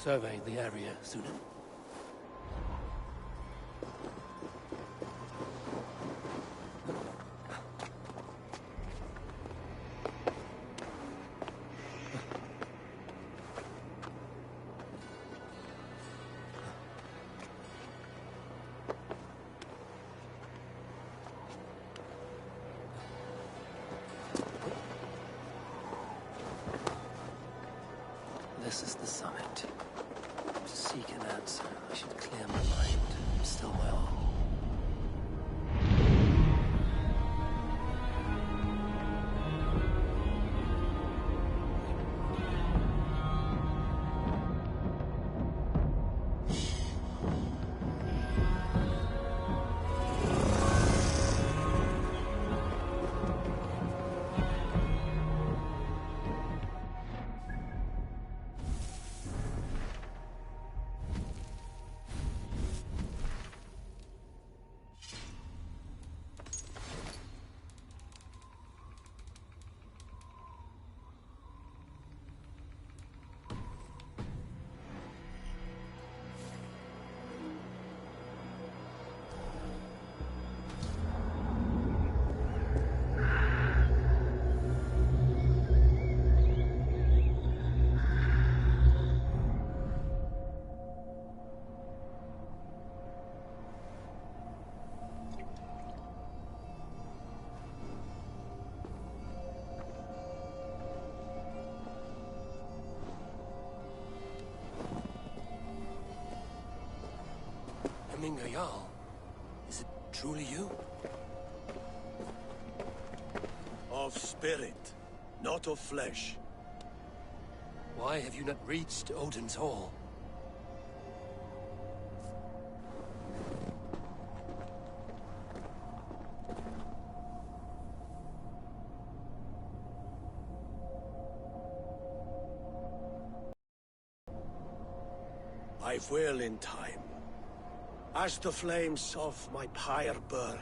survey the area sooner. This is the summit. To seek an answer, I should clear my mind. Still my own. Jarl, is it truly you? Of spirit, not of flesh. Why have you not reached Odin's Hall? I will in time. As the flames of my pyre burn,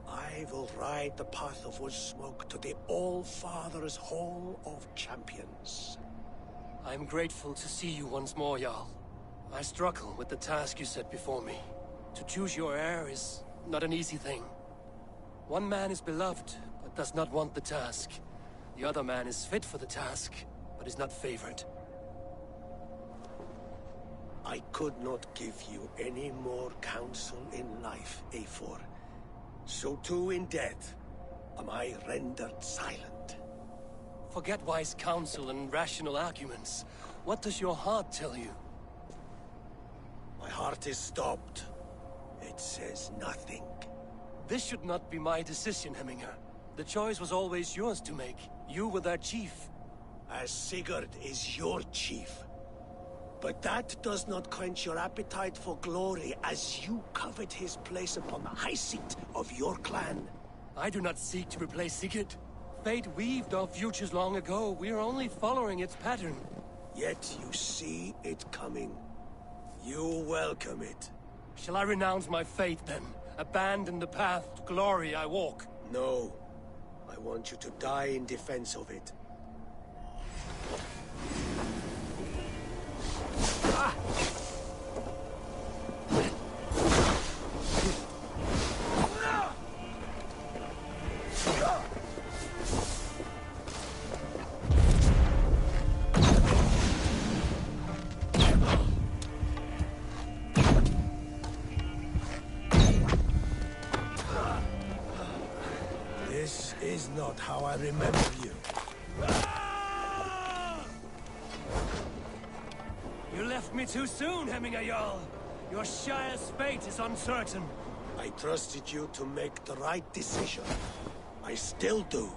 I will ride the path of wood smoke to the All-Father's Hall of Champions. I'm grateful to see you once more, Jarl. I struggle with the task you set before me. To choose your heir is not an easy thing. One man is beloved, but does not want the task. The other man is fit for the task, but is not favored. I could not give you any more counsel in life, Eivor. So too in death am I rendered silent. Forget wise counsel and rational arguments. What does your heart tell you? My heart is stopped. It says nothing. This should not be my decision, Hemminger. The choice was always yours to make. You were their chief. As Sigurd is your chief. But that does not quench your appetite for glory as you covet his place upon the high seat of your clan. I do not seek to replace Sigurd. Fate weaved our futures long ago. We are only following its pattern. Yet you see it coming. You welcome it. Shall I renounce my faith then? Abandon the path to glory I walk? No. I want you to die in defense of it. This is not how I remember you. You left me too soon, Hemminger Jarl. Your Shire's fate is uncertain. I trusted you to make the right decision. I still do.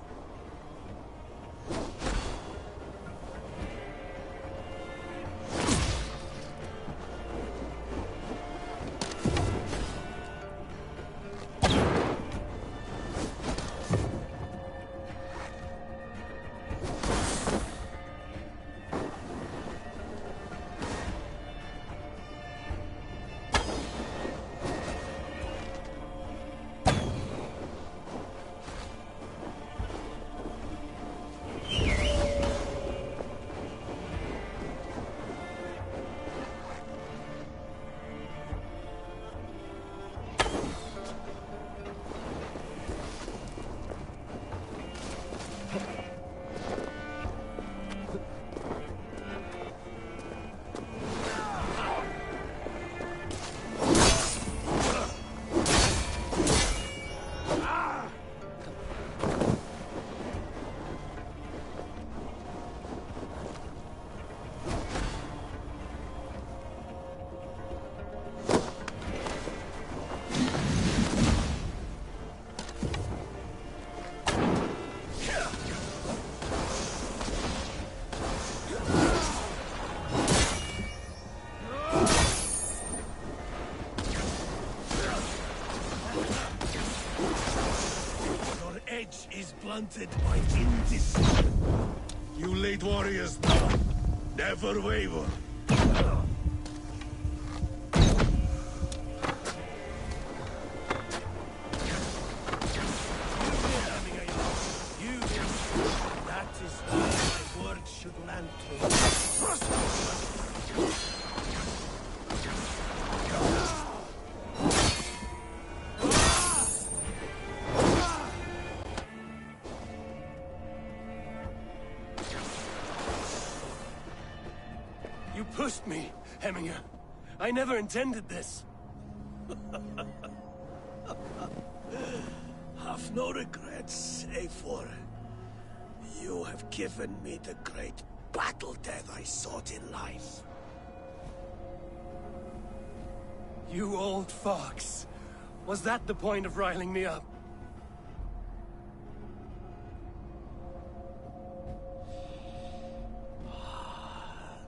blunted by indecision. You late warriors now, never waver. That is where my word should land true. You pushed me, Heminger. I never intended this. Have no regrets, Eivor. You have given me the great battle death I sought in life. You old fox. Was that the point of riling me up?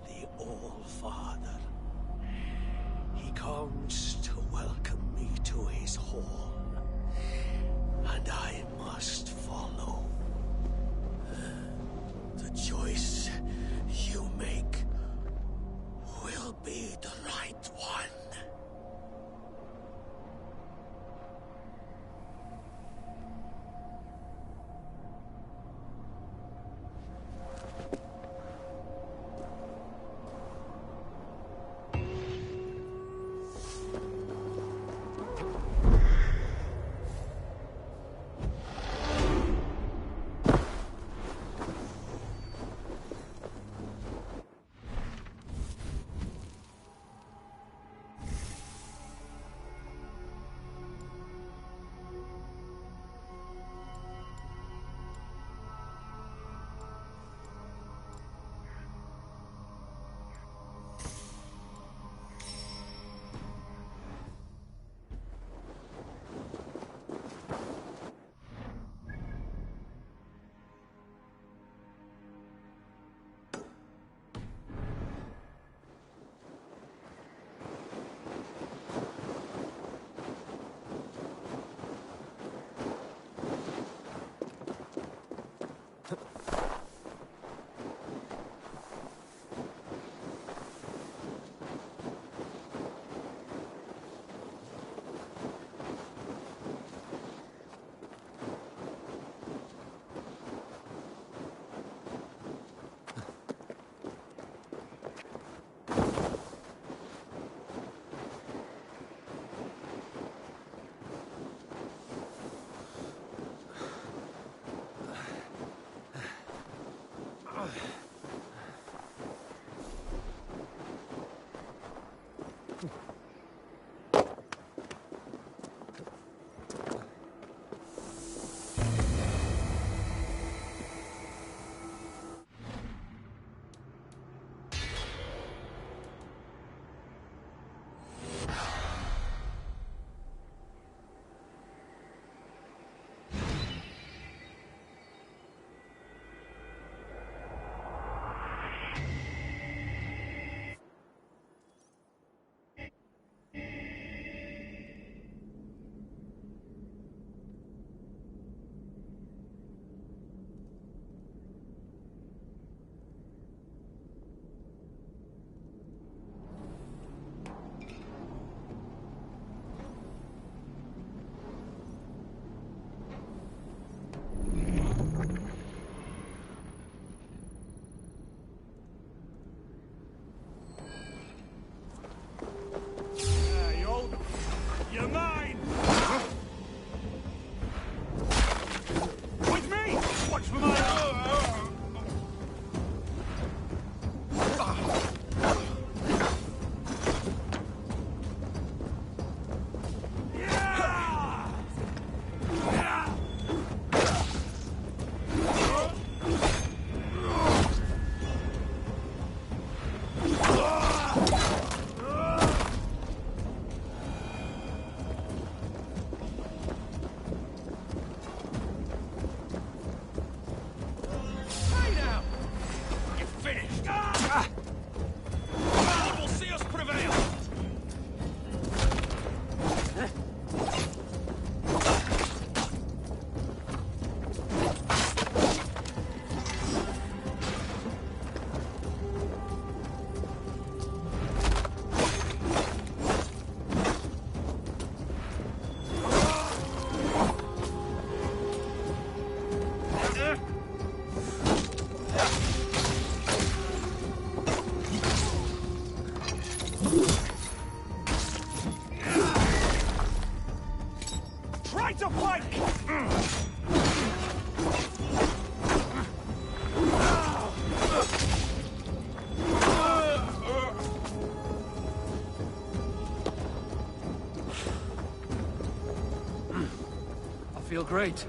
The All-Father. He comes to welcome me to his hall. And I must follow. The choice you make will be the right one. feel great.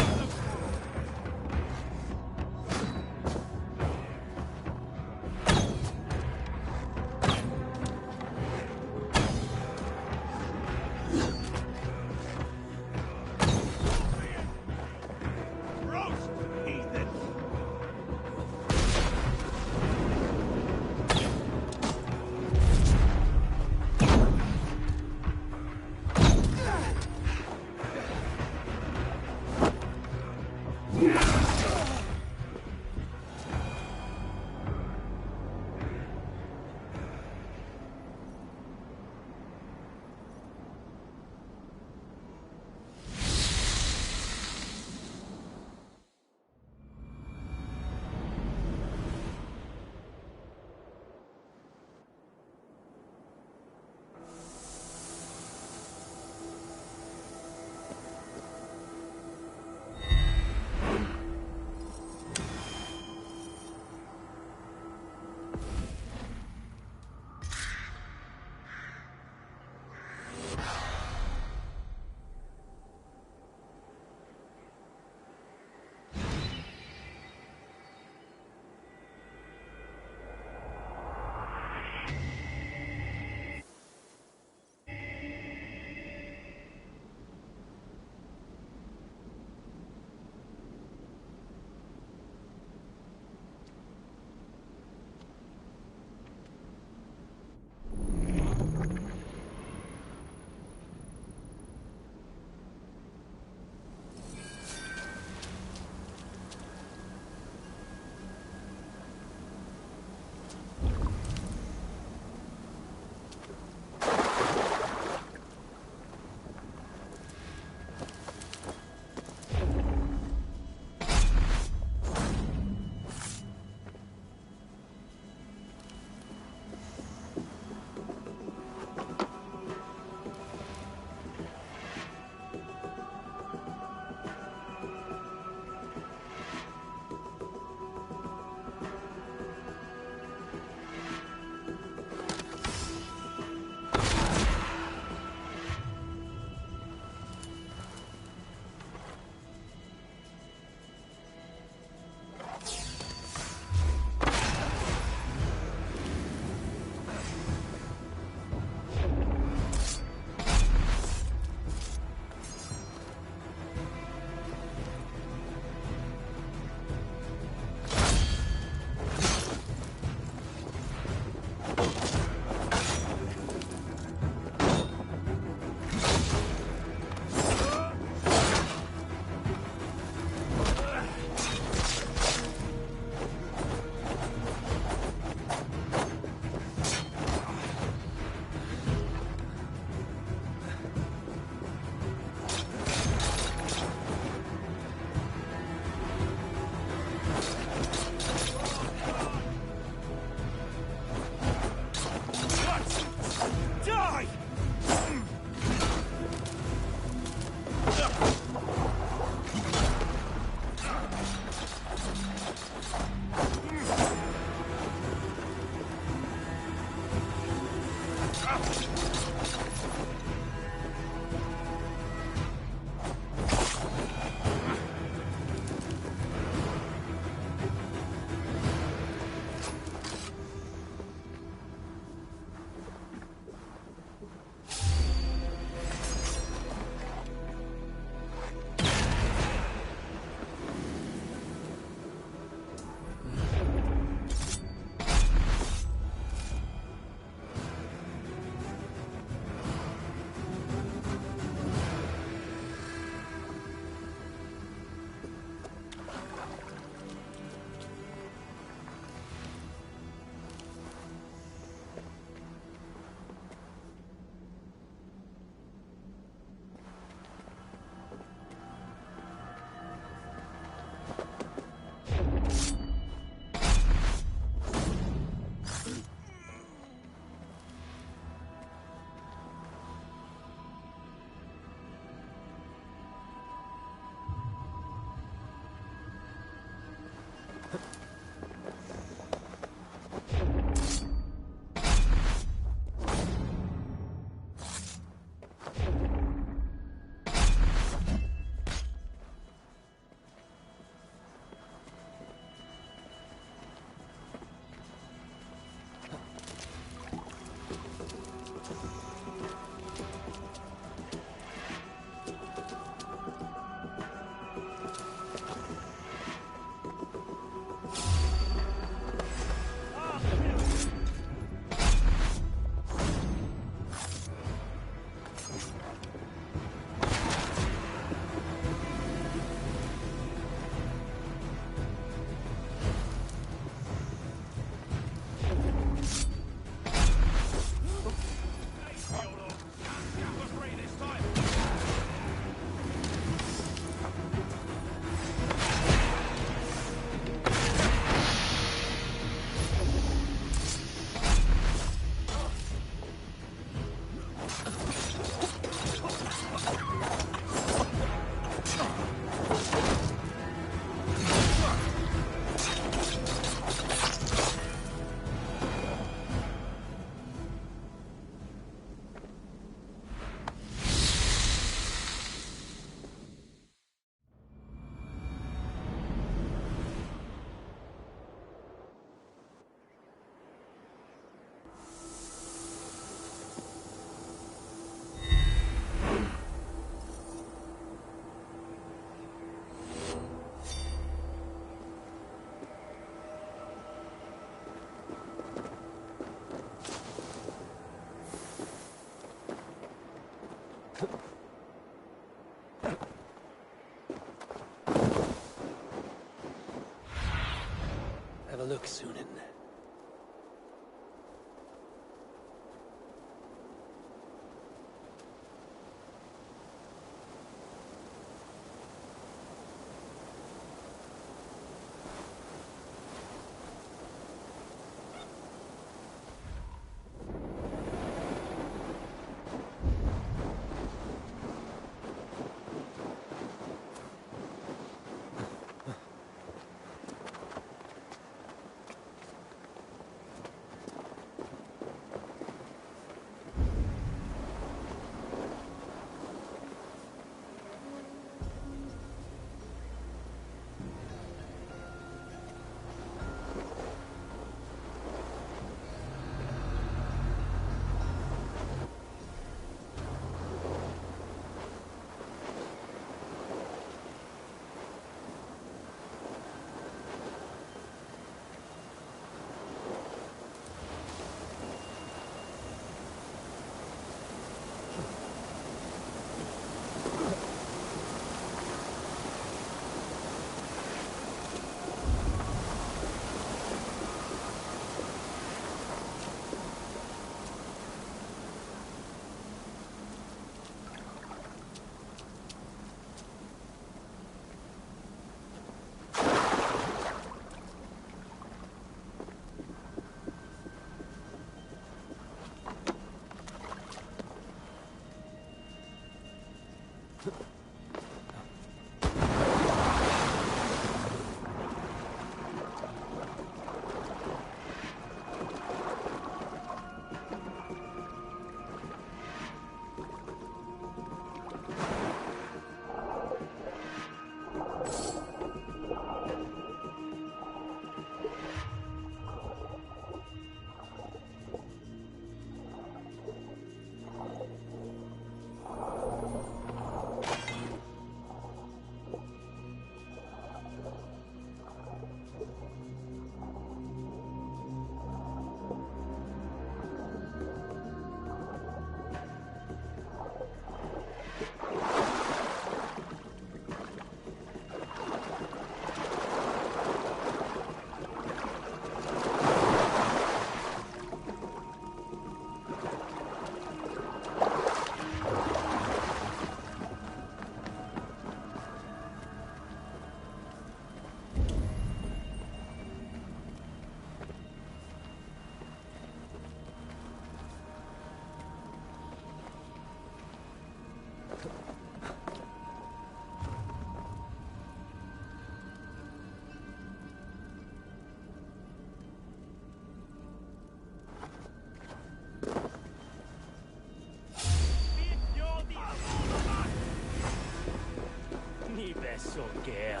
so gare.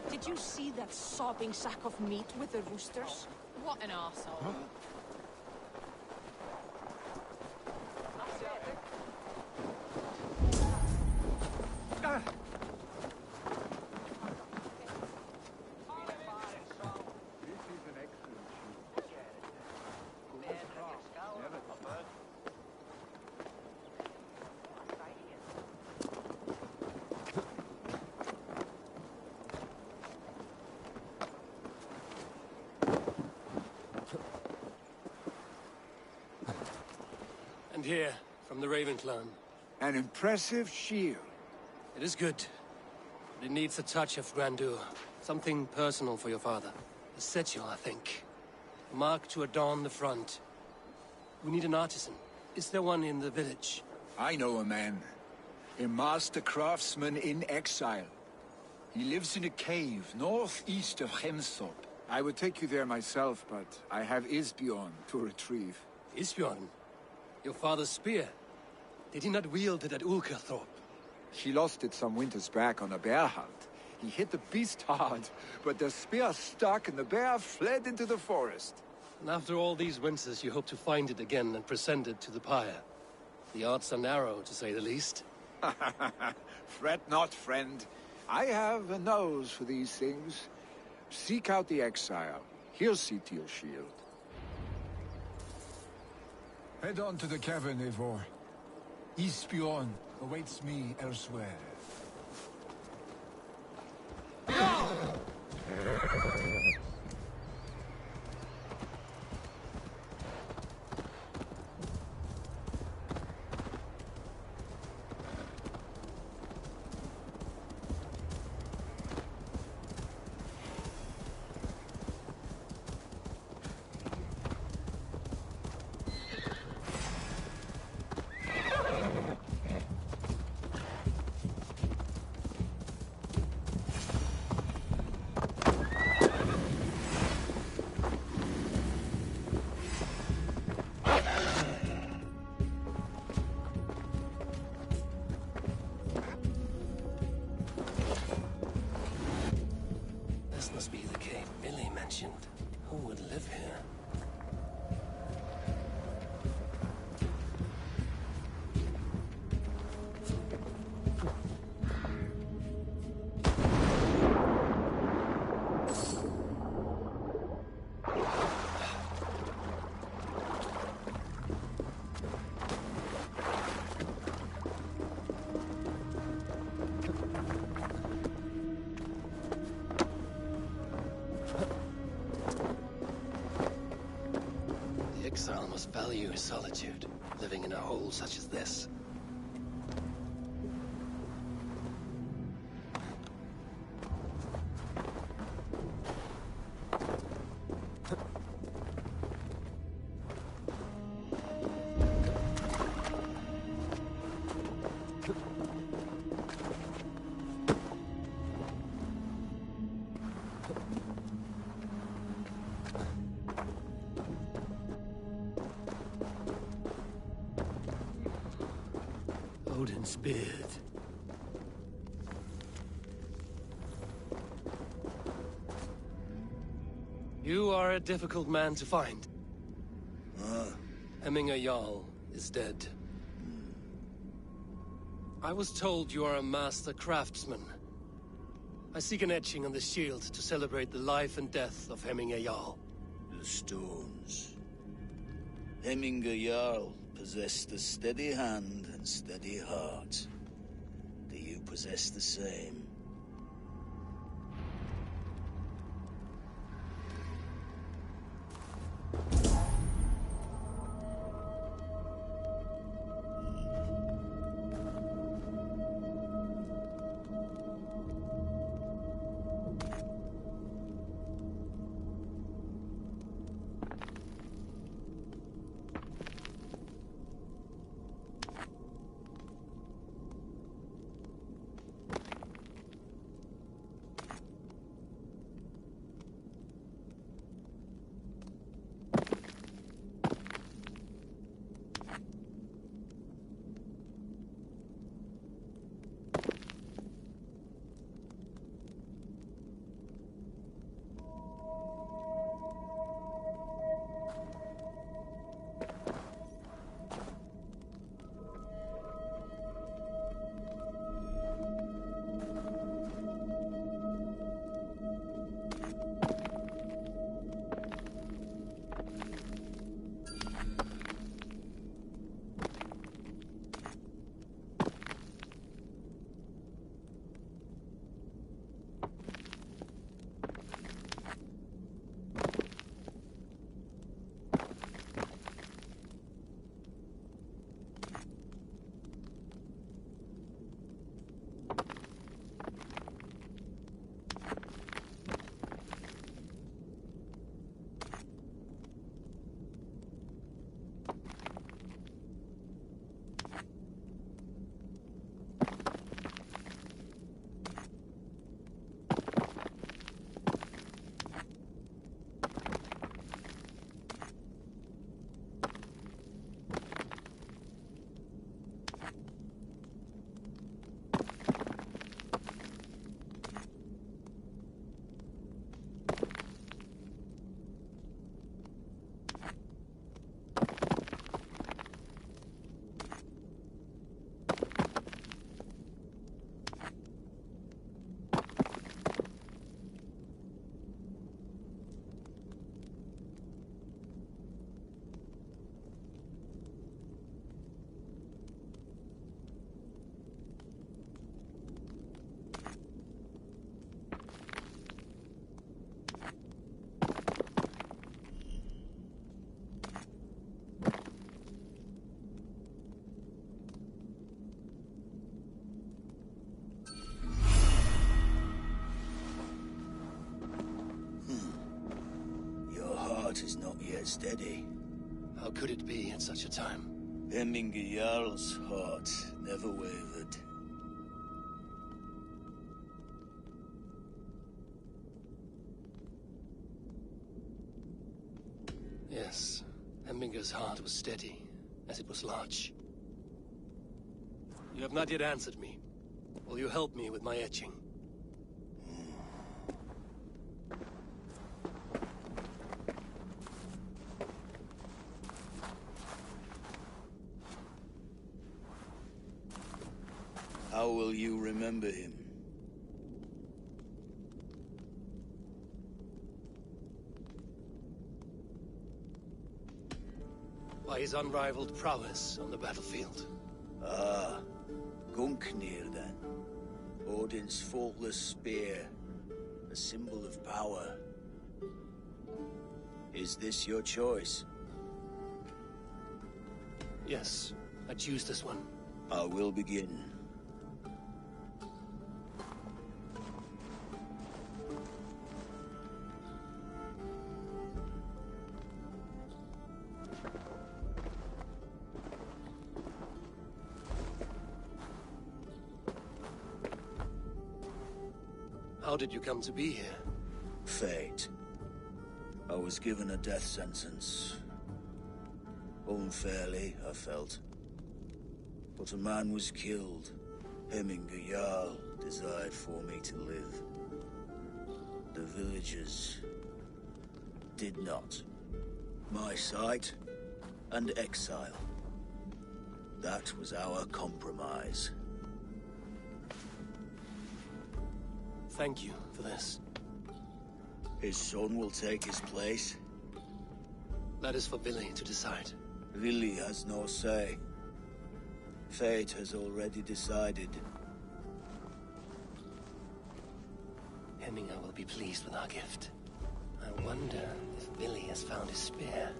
Did you see that sobbing sack of meat with the roosters? What an arsehole. And here, from the Raven clan. An impressive shield. It is good. But it needs a touch of grandeur. Something personal for your father. A sigil, I think. A mark to adorn the front. We need an artisan. Is there one in the village? I know a man. A master craftsman in exile. He lives in a cave northeast of Hemthorpe. I would take you there myself, but I have Isbjorn to retrieve. Isbjorn? Your father's spear? Did he not wield it at Ulkerthorpe? He lost it some winters back on a bear hunt. He hit the beast hard, but the spear stuck and the bear fled into the forest. And after all these winters, you hope to find it again and present it to the pyre. The odds are narrow, to say the least. Fret not, friend. I have a nose for these things. Seek out the exile. He'll see to your shield. Head on to the cavern, Eivor. Isbjorn awaits me elsewhere. legend. Who would live here? The exile must value his solitude, living in a hole such as this. Odin's beard. You are a difficult man to find. Hemminger Jarl is dead. I was told you are a master craftsman. I seek an etching on the shield to celebrate the life and death of Hemminger Jarl. The stones. Hemminger Jarl possessed a steady hand and steady heart. Do you possess the same? Is not yet steady. How could it be at such a time? Hemminger Jarl's heart never wavered. Yes, Hemminger's heart was steady, as it was large. You have not yet answered me. Will you help me with my etching? will you remember him? By his unrivaled prowess on the battlefield. Ah, Gungnir then. Odin's faultless spear, a symbol of power. Is this your choice? Yes, I choose this one. I will begin. How did you come to be here? Fate. I was given a death sentence. Unfairly, I felt. But a man was killed. Hemminger Jarl desired for me to live. The villagers did not. My sight and exile. That was our compromise. Thank you for this. His son will take his place. That is for Billy to decide. Vili has no say. Fate has already decided. Hemminger will be pleased with our gift. I wonder if Billy has found his spear.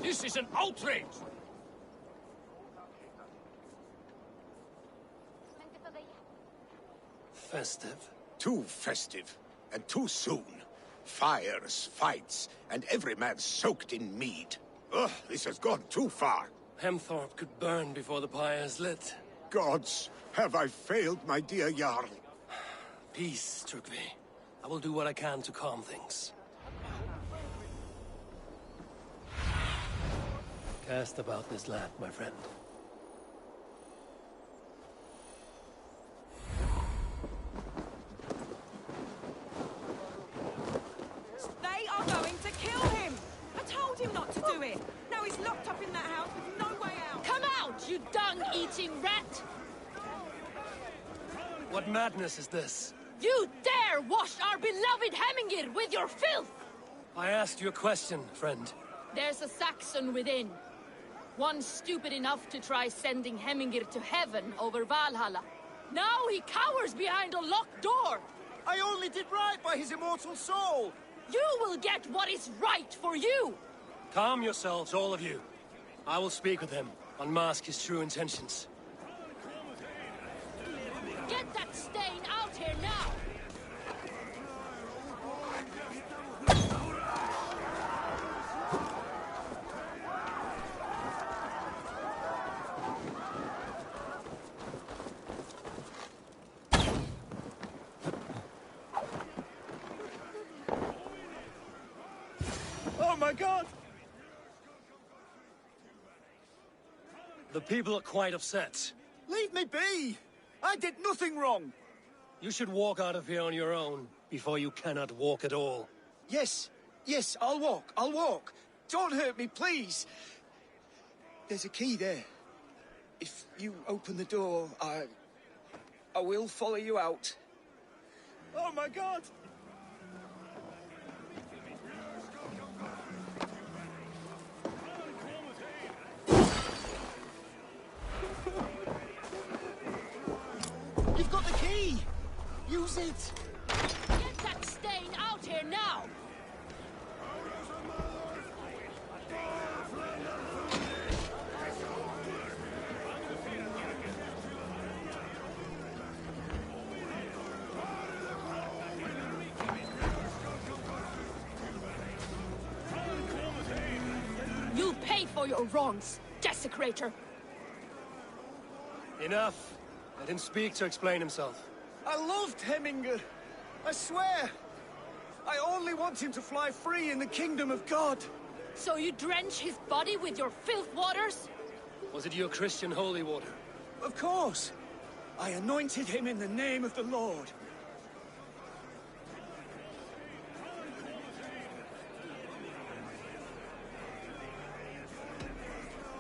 This is an outrage! festive. Too festive, and too soon. Fires, fights, and every man soaked in mead. Ugh, this has gone too far. Hemthorpe could burn before the pyre's lit. Gods, have I failed my dear Jarl? Peace, Trugvi. I will do what I can to calm things. Cast about this land, my friend. They are going to kill him! I told him not to do it! Now he's locked up in that house with no way out! Come out, you dung-eating rat! What madness is this? You dare wash our beloved Hemingir with your filth! I asked you a question, friend. There's a Saxon within. One stupid enough to try sending Hemingir to heaven over Valhalla. Now he cowers behind a locked door! I only did right by his immortal soul! You will get what is right for you! Calm yourselves, all of you. I will speak with him, unmask his true intentions. Get that stain out here now! Oh my god! The people are quite upset. Leave me be! I did nothing wrong! You should walk out of here on your own, before you cannot walk at all. Yes, yes, I'll walk. Don't hurt me, please! There's a key there. If you open the door, I will follow you out. Oh my god! You've got the key! Use it! Get that stain out here now! You'll pay for your wrongs, desecrator! Enough! Let him speak to explain himself. I loved Hemingr. I swear. I only want him to fly free in the kingdom of God. So you drench his body with your filth waters? Was it your Christian holy water? Of course. I anointed him in the name of the Lord.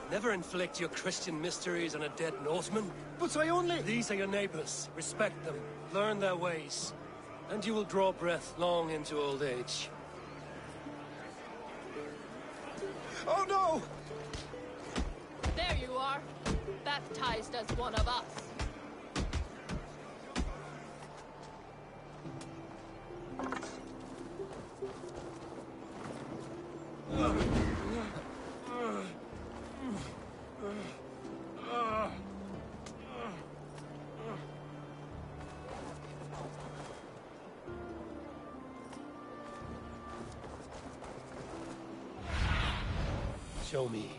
Never inflict your Christian mysteries on a dead Norseman. But I only... These are your neighbors. Respect them. Learn their ways. And you will draw breath long into old age. Oh no! There you are. Baptized as one of us. Show me.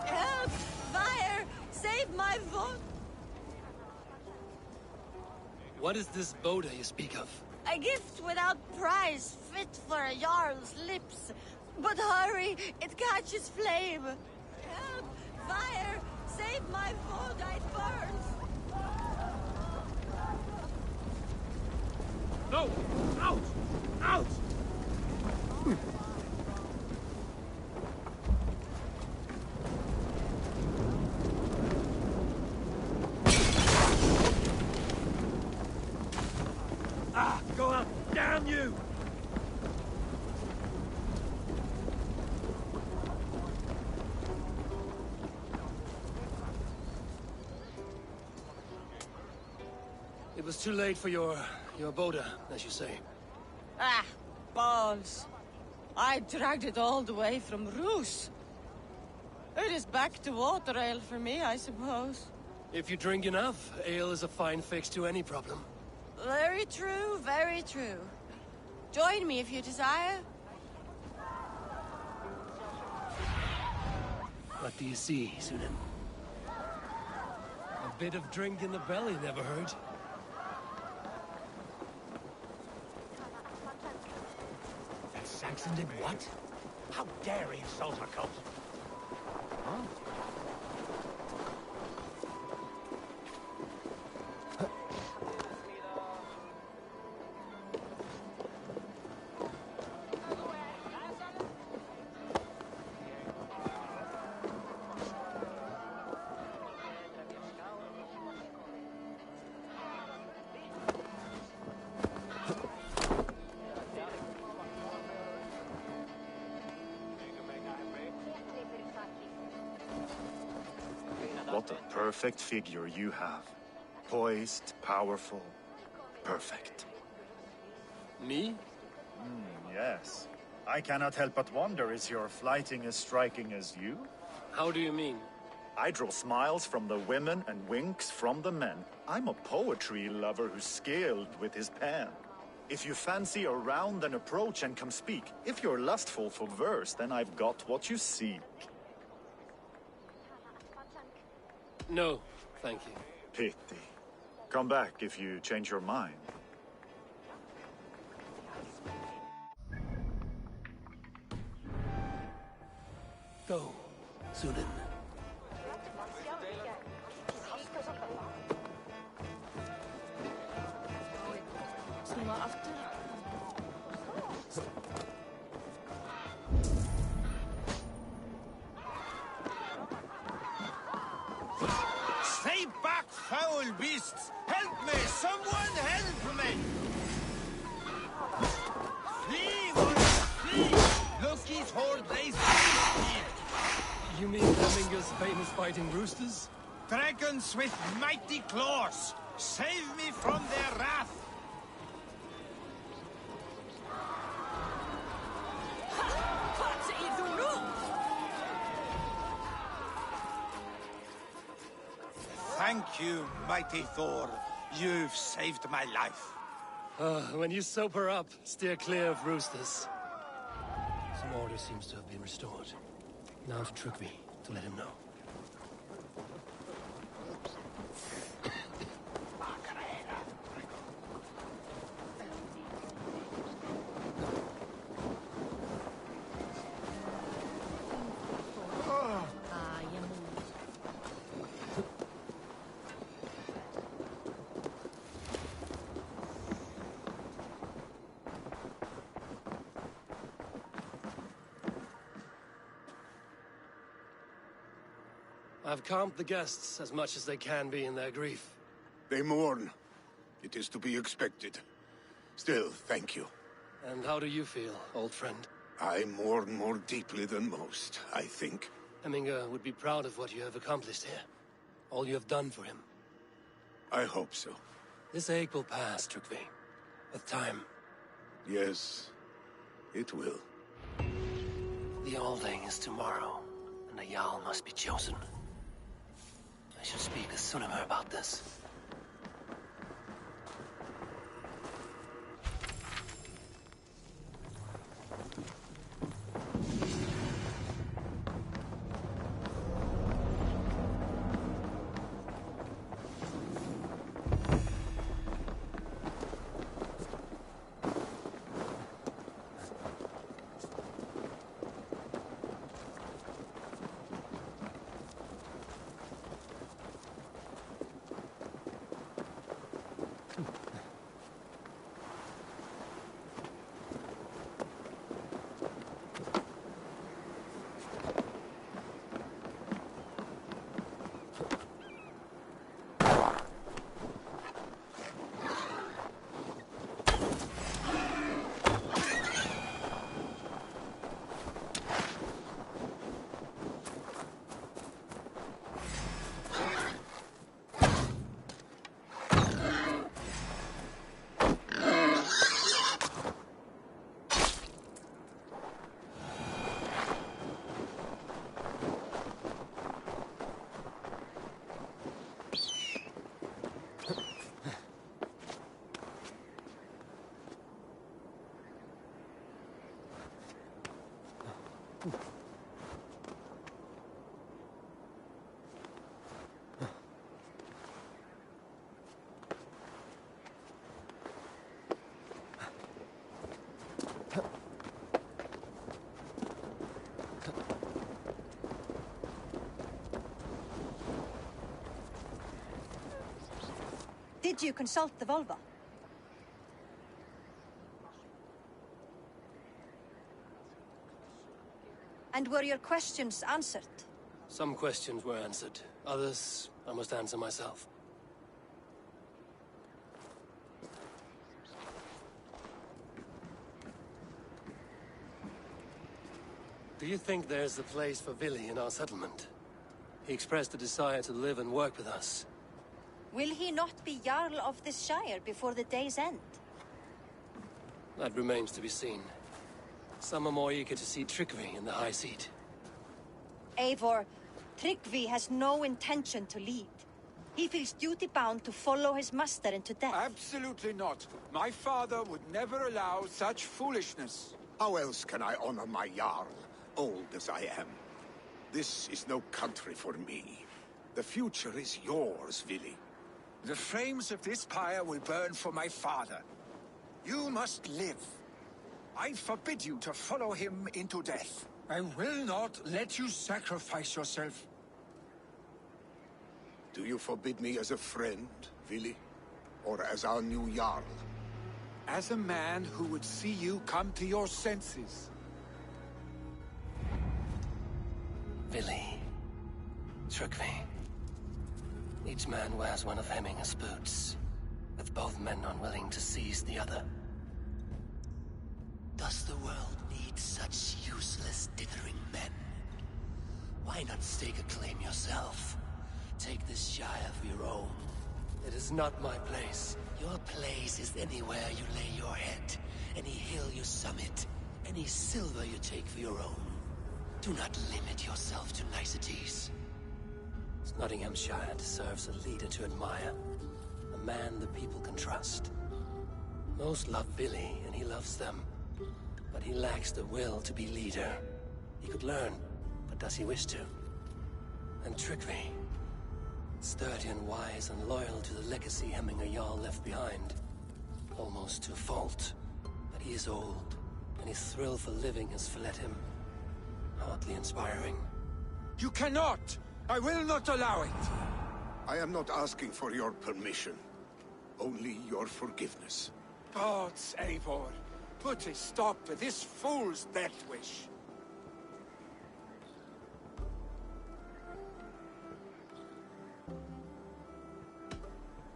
Help! Fire! Save my vote! What is this Boda you speak of? A gift without price, fit for a Jarl's lips. But hurry, it catches flame. Help! Fire! Save my food, it burns! No! Out! Out! Ah! Go out! Damn you! was too late for your boda, as you say. Ah, balls. I dragged it all the way from Roos. It is back to water ale for me, I suppose. If you drink enough, ale is a fine fix to any problem. Very true, very true. Join me if you desire. What do you see, Sunan? A bit of drink in the belly never hurt. That Saxon did what? How dare he insult our cult? Huh? What a perfect figure you have. Poised, powerful, perfect. Me? Yes. I cannot help but wonder, is your flighting as striking as you? How do you mean? I draw smiles from the women and winks from the men. I'm a poetry lover who's skilled with his pen. If you fancy a round, then approach and come speak. If you're lustful for verse, then I've got what you seek. No, thank you. Pity. Come back if you change your mind. Go, Sunan. Stay back, foul beasts! Help me! Someone help me! Flee, warriors, flee! Loki's horde lays waste. You mean Hemminger's famous fighting roosters? Dragons with mighty claws! Save me from their wrath! Thank you, mighty Thor. You've saved my life. When you sober up, steer clear of roosters. Some order seems to have been restored. Now to Trugvi, to let him know. I've calmed the guests as much as they can be in their grief. They mourn. It is to be expected. Still, thank you. And how do you feel, old friend? I mourn more deeply than most, I think. Hemminger would be proud of what you have accomplished here. All you have done for him. I hope so. This ache will pass, Trugvi. With time. Yes, it will. The Alding is tomorrow, and a Jarl must be chosen. I should speak to Sunnema about this. Did you consult the Volva? And were your questions answered? Some questions were answered. Others, I must answer myself. Do you think there's a place for Vili in our settlement? He expressed a desire to live and work with us. Will he not be Jarl of this Shire before the day's end? That remains to be seen. Some are more eager to see trickery in the High Seat. Eivor, Tryggvi has no intention to lead. He feels duty-bound to follow his master into death. Absolutely not. My father would never allow such foolishness. How else can I honor my Jarl, old as I am? This is no country for me. The future is yours, Vili. The flames of this pyre will burn for my father. You must live. I forbid you to follow him into death. I will not let you sacrifice yourself. Do you forbid me as a friend, Vili? Or as our new Jarl? As a man who would see you come to your senses. Vili. Tryggvi. Each man wears one of Hemminger's boots, with both men unwilling to seize the other. Does the world need such useless, dithering men? Why not stake a claim yourself? Take this Shire for your own. It is not my place. Your place is anywhere you lay your head, any hill you summit, any silver you take for your own. Do not limit yourself to niceties. Nottinghamshire deserves a leader to admire. A man the people can trust. Most love Vili, and he loves them. But he lacks the will to be leader. He could learn, but does he wish to? And Tryggvi. Sturdy and wise and loyal to the legacy Hemminger Jarl left behind. Almost to a fault. But he is old, and his thrill for living has fled him. Hardly inspiring. You cannot! I will not allow it! I am not asking for your permission. Only your forgiveness. Gods, Eivor, put a stop to this fool's death wish.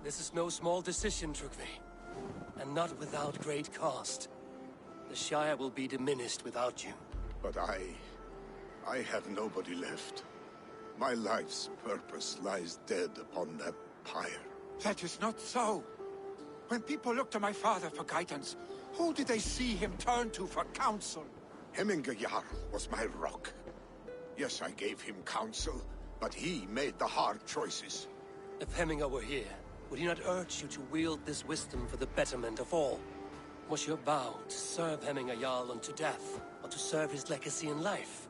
This is no small decision, Tryggvi. And not without great cost. The Shire will be diminished without you. But I have nobody left. My life's purpose lies dead upon that pyre. That is not so. When people look to my father for guidance, who did they see him turn to for counsel? Hemminger Jarl was my rock. Yes, I gave him counsel, but he made the hard choices. If Hemminger were here, would he not urge you to wield this wisdom for the betterment of all? Was your vow to serve Hemminger Jarl unto death, or to serve his legacy in life?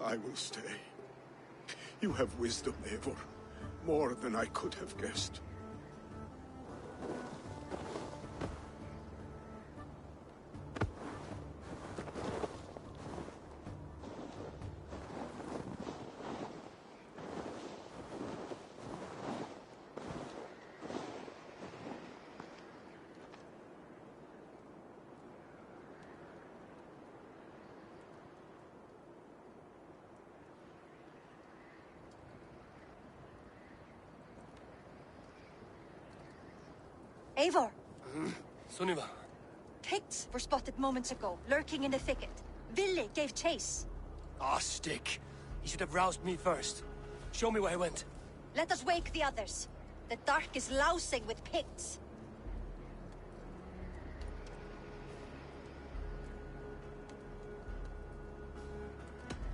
I will stay. You have wisdom, Eivor. More than I could have guessed. Eivor! Sunniva. Picts were spotted moments ago, lurking in the thicket. Vili gave chase. Ah, stick. He should have roused me first. Show me where he went. Let us wake the others. The dark is lousing with Picts.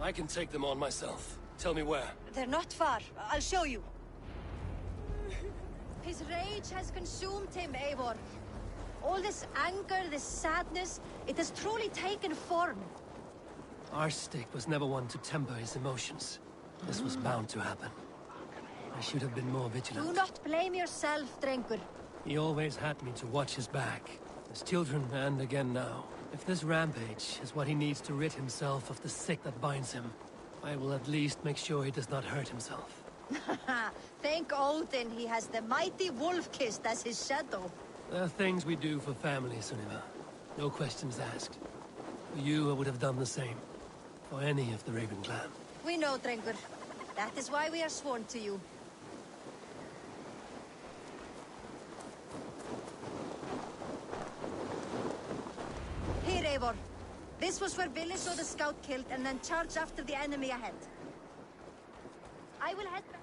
I can take them on myself. Tell me where. They're not far. I'll show you. His rage has consumed him, Eivor. All this anger, this sadness, it has truly taken form. Arstic was never one to temper his emotions. This was bound to happen. I should have been more vigilant. Do not blame yourself, Drengur. He always had me to watch his back. As children, and again now. If this rampage is what he needs to rid himself of the sick that binds him, I will at least make sure he does not hurt himself. Thank Odin he has the mighty Wolf-Kissed as his shadow. There are things we do for family, Sunniva. No questions asked. For you, I would have done the same. For any of the Raven clan. We know, Drengur. That is why we are sworn to you. Here, Eivor. This was where Billy saw the scout killed and then charged after the enemy ahead. I will head back.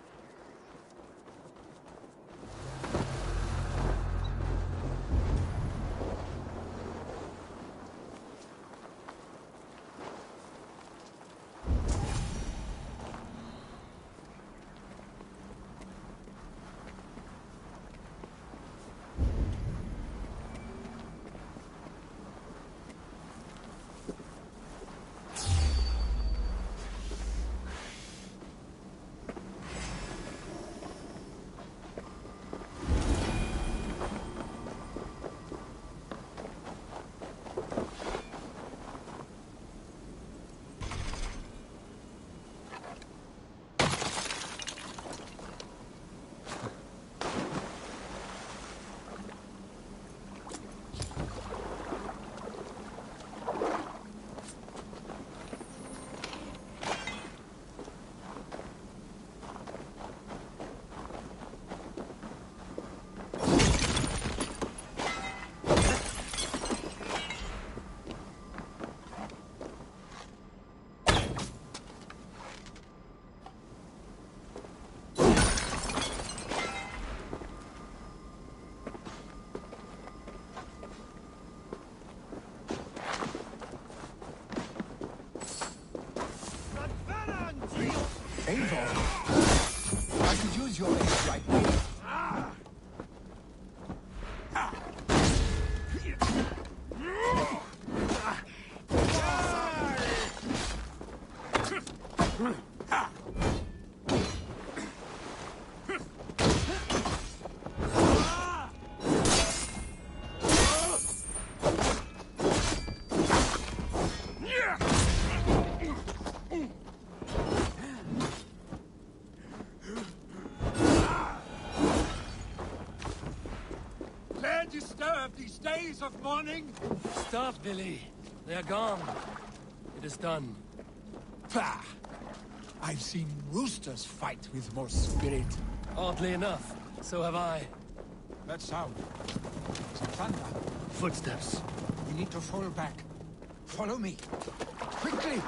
Eivor, I could use your aid right now. These days of mourning? Stop, Billy. They are gone. It is done. Pah! I've seen roosters fight with more spirit. Oddly enough, so have I. That sound. Some thunder. Footsteps. We need to fall back. Follow me. Quickly!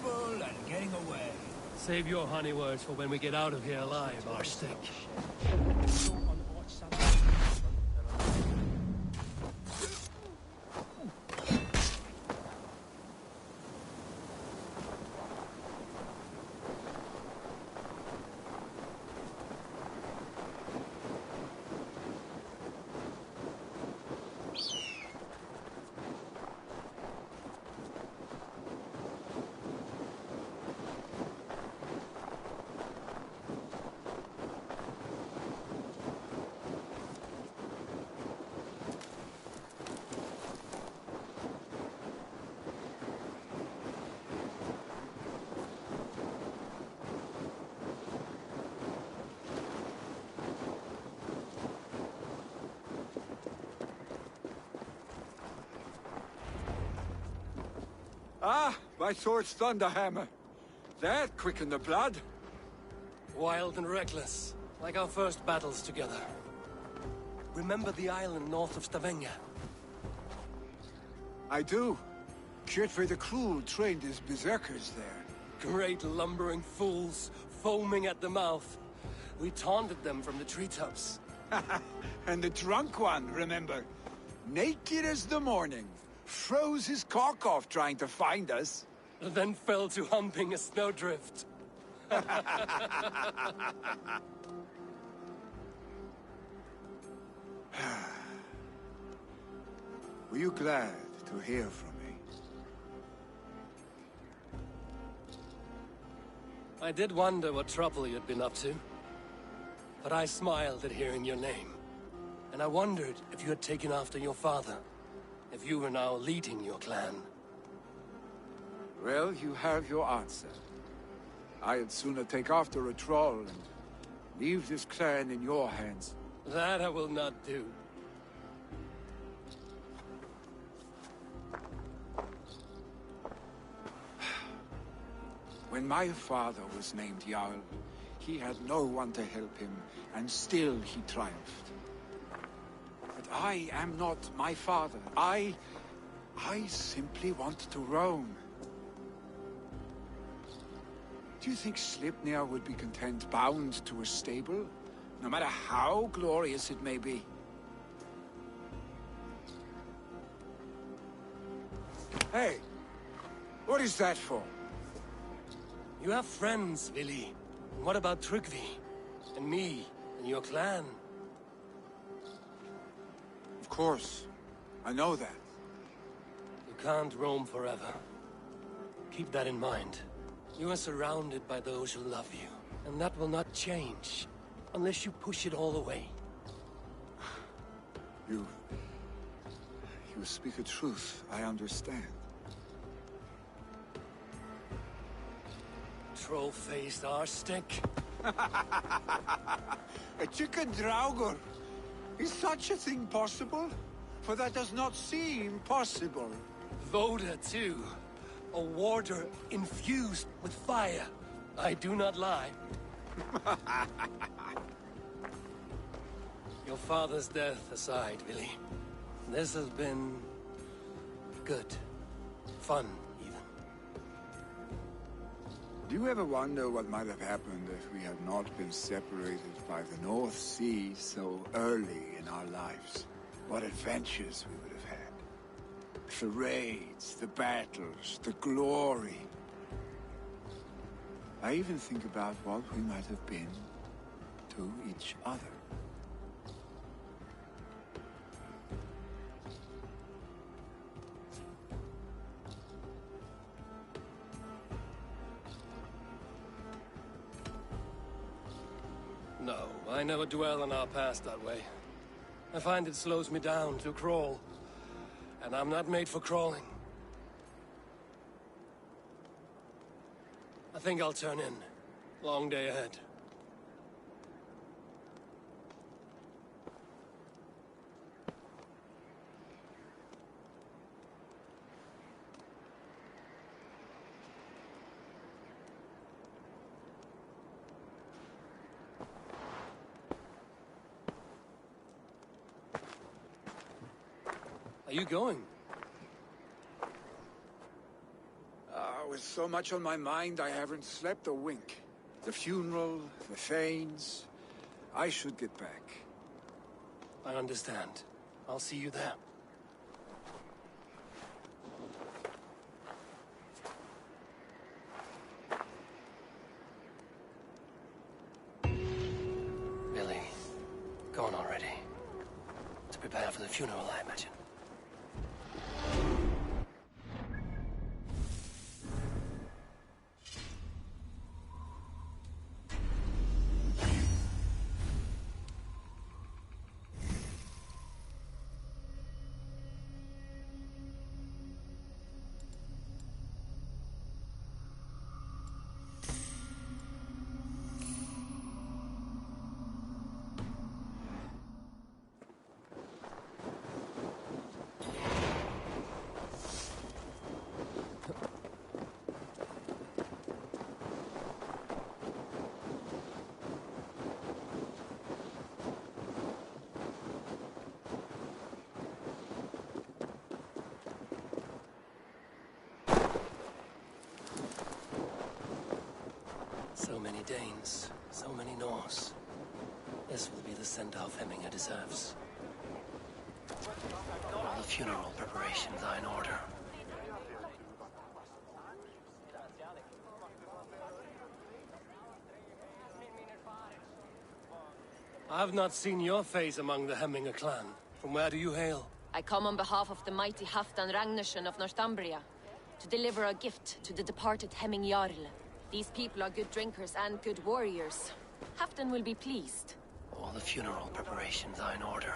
people and getting away. Save your honey words for when we get out of here alive, Arstick. Ah, my sword's thunderhammer. That quickened the blood. Wild and reckless, like our first battles together. Remember the island north of Stavanger? I do. Kjotve the Cruel trained his berserkers there. Great lumbering fools, foaming at the mouth. We taunted them from the treetops. And the drunk one, remember? Naked as the morning. Froze his cock off trying to find us. Then fell to humping a snowdrift. Were you glad to hear from me? I did wonder what trouble you'd been up to. But I smiled at hearing your name. And I wondered if you had taken after your father. If you were now leading your clan. Well, you have your answer. I'd sooner take after a troll and leave this clan in your hands. That I will not do. When my father was named Jarl, he had no one to help him, and still he triumphed. But I am not my father. I simply want to roam. Do you think Sleipnir would be content bound to a stable, no matter how glorious it may be? Hey, what is that for? You have friends, Vili. And what about Tryggvi? And me? And your clan? Of course. I know that. You can't roam forever. Keep that in mind. You are surrounded by those who love you. And that will not change. Unless you push it all away. You speak a truth. I understand. Troll-faced Arstick. A chicken Draugr. Is such a thing possible? For that does not seem possible. Voda, too. A warder infused with fire. I do not lie. Your father's death aside, Vili. This has been... good. Fun, even. Do you ever wonder what might have happened if we had not been separated by the North Sea so early in our lives? What adventures we would have had. The raids, the battles, the glory. I even think about what we might have been to each other. No, I never dwell on our past that way. I find it slows me down to crawl. And I'm not made for crawling. I think I'll turn in. Long day ahead. Are you going? With so much on my mind, I haven't slept a wink. The funeral, the Thanes. I should get back. I understand. I'll see you there. Billy, gone already. To prepare for the funeral, I imagine. So many Danes, so many Norse. This will be the send-off Hemminger deserves. All the funeral preparations are in order. I've not seen your face among the Hemminger clan. From where do you hail? I come on behalf of the mighty Halfdan Ragnarsson of Northumbria to deliver a gift to the departed Hemming Jarl. These people are good drinkers and good warriors. Halfdan will be pleased. All the funeral preparations are in order.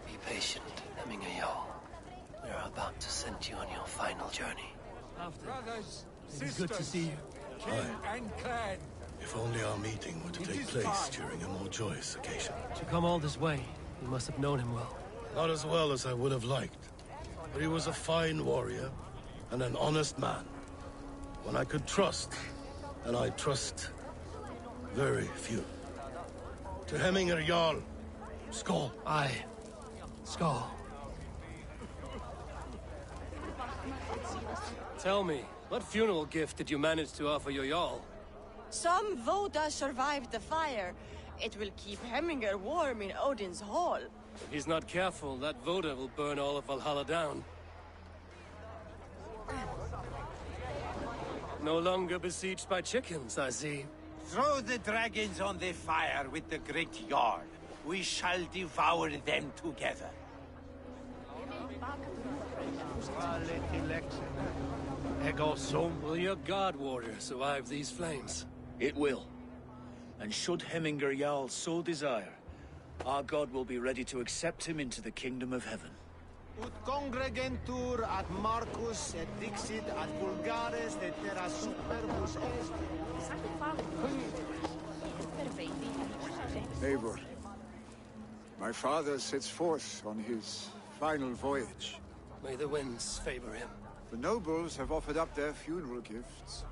Be patient, Hemminger Jarl. We are about to send you on your final journey. Brothers, It is good to see you. kin and clan. If only our meeting were to take place during a more joyous occasion. To come all this way, you must have known him well. Not as well as I would have liked, but he was a fine warrior and an honest man. One I could trust, and I trust very few. To Hemminger Jarl, Skål. Aye. Skål. Tell me, what funeral gift did you manage to offer your Jarl? Some Voda survived the fire. It will keep Hemminger warm in Odin's hall. If he's not careful, that Voda will burn all of Valhalla down. No longer besieged by chickens, I see. Throw the dragons on the fire with the great Jarl. We shall devour them together. Will your god warrior survive these flames? It will. And should Hemminger Jarl so desire, our god will be ready to accept him into the kingdom of heaven. Ut congregentur ad Marcus et dixit ad vulgares de terra superbus est. Eivor, my father sets forth on his final voyage. May the winds favor him. The nobles have offered up their funeral gifts.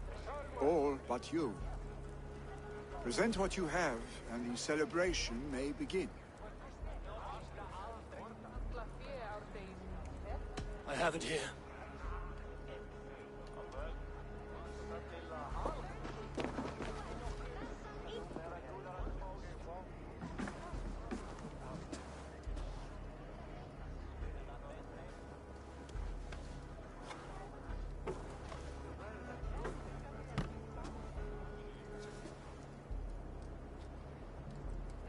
All but you. Present what you have, and the celebration may begin. I have it here.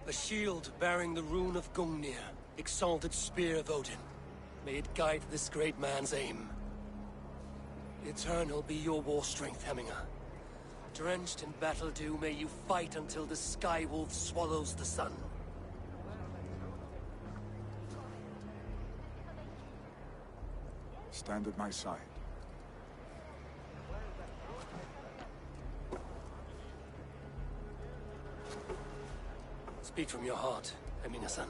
A shield bearing the rune of Gungnir, exalted spear of Odin. May it guide this great man's aim. Eternal be your war strength, Hemminger. Drenched in battle dew, may you fight until the sky wolf swallows the sun. Stand at my side. Speak from your heart, Hemminger-son.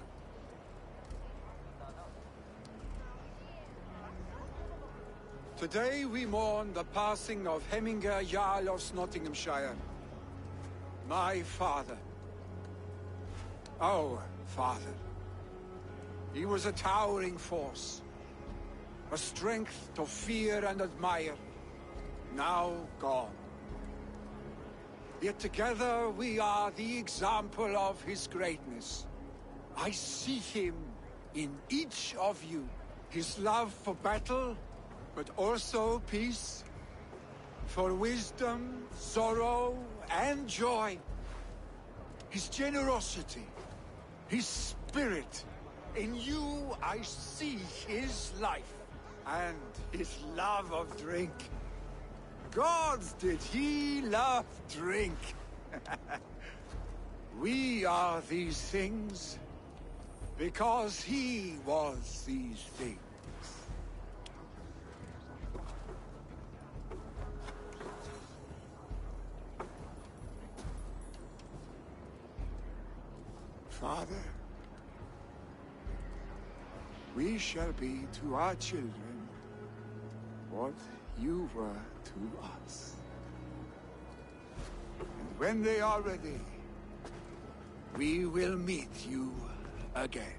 Today we mourn the passing of Hemminger Jarl of Nottinghamshire. My father. Our father. He was a towering force. A strength to fear and admire. now gone. Yet together we are the example of his greatness. I see him in each of you. His love for battle, but also peace. For wisdom, sorrow, and joy. His generosity, his spirit. In you I see his life, and his love of drink. Gods, did he love drink! We are these things because he was these things. Father, we shall be to our children what you were to us. And when they are ready, we will meet you again.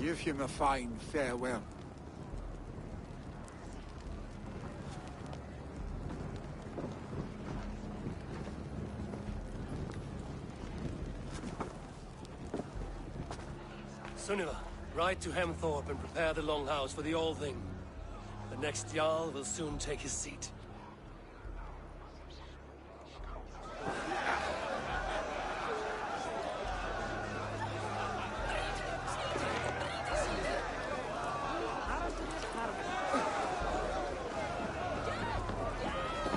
Give him a fine farewell. Sunniva, ride to Hemthorpe and prepare the Longhouse for the All-Thing. The next Jarl will soon take his seat.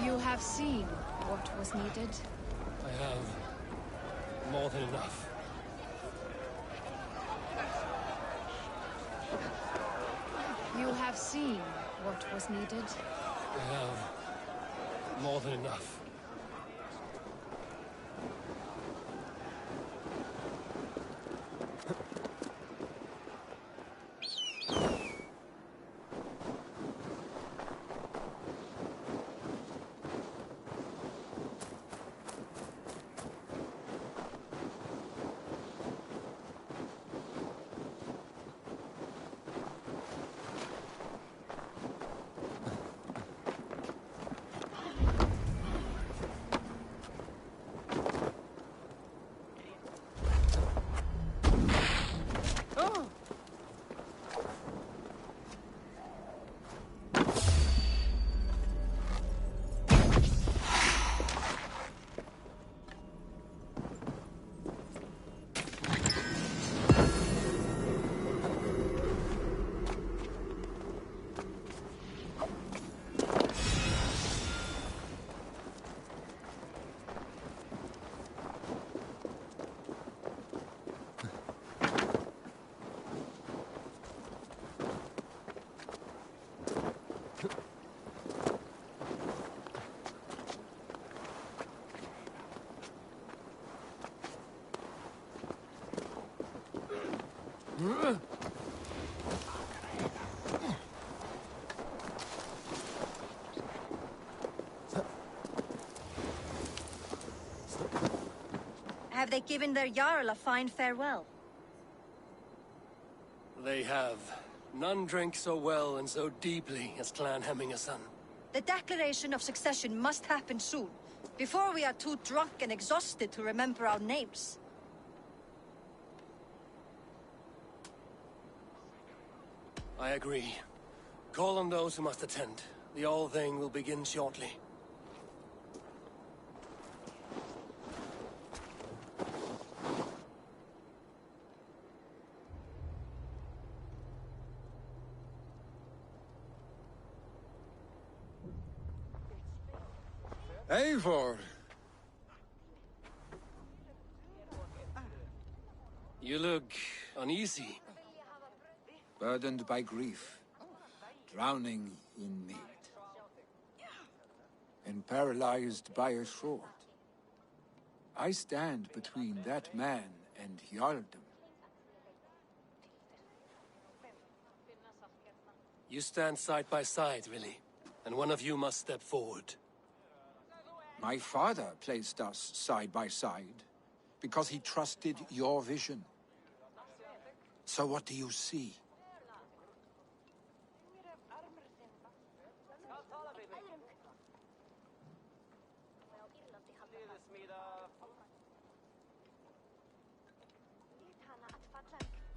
You have seen what was needed. I have more than enough. You have seen what was needed. I have more than enough. Have they given their Jarl a fine farewell? They have. None drink so well and so deeply as Clan Hemmingerson. The declaration of succession must happen soon, before we are too drunk and exhausted to remember our names. I agree. Call on those who must attend. The All-Thing will begin shortly. Eivor! You look uneasy. Burdened by grief, drowning in need, and paralyzed by a sword. I stand between that man and Jarldom. You stand side by side, really, and one of you must step forward. My father placed us side by side because he trusted your vision. So what do you see?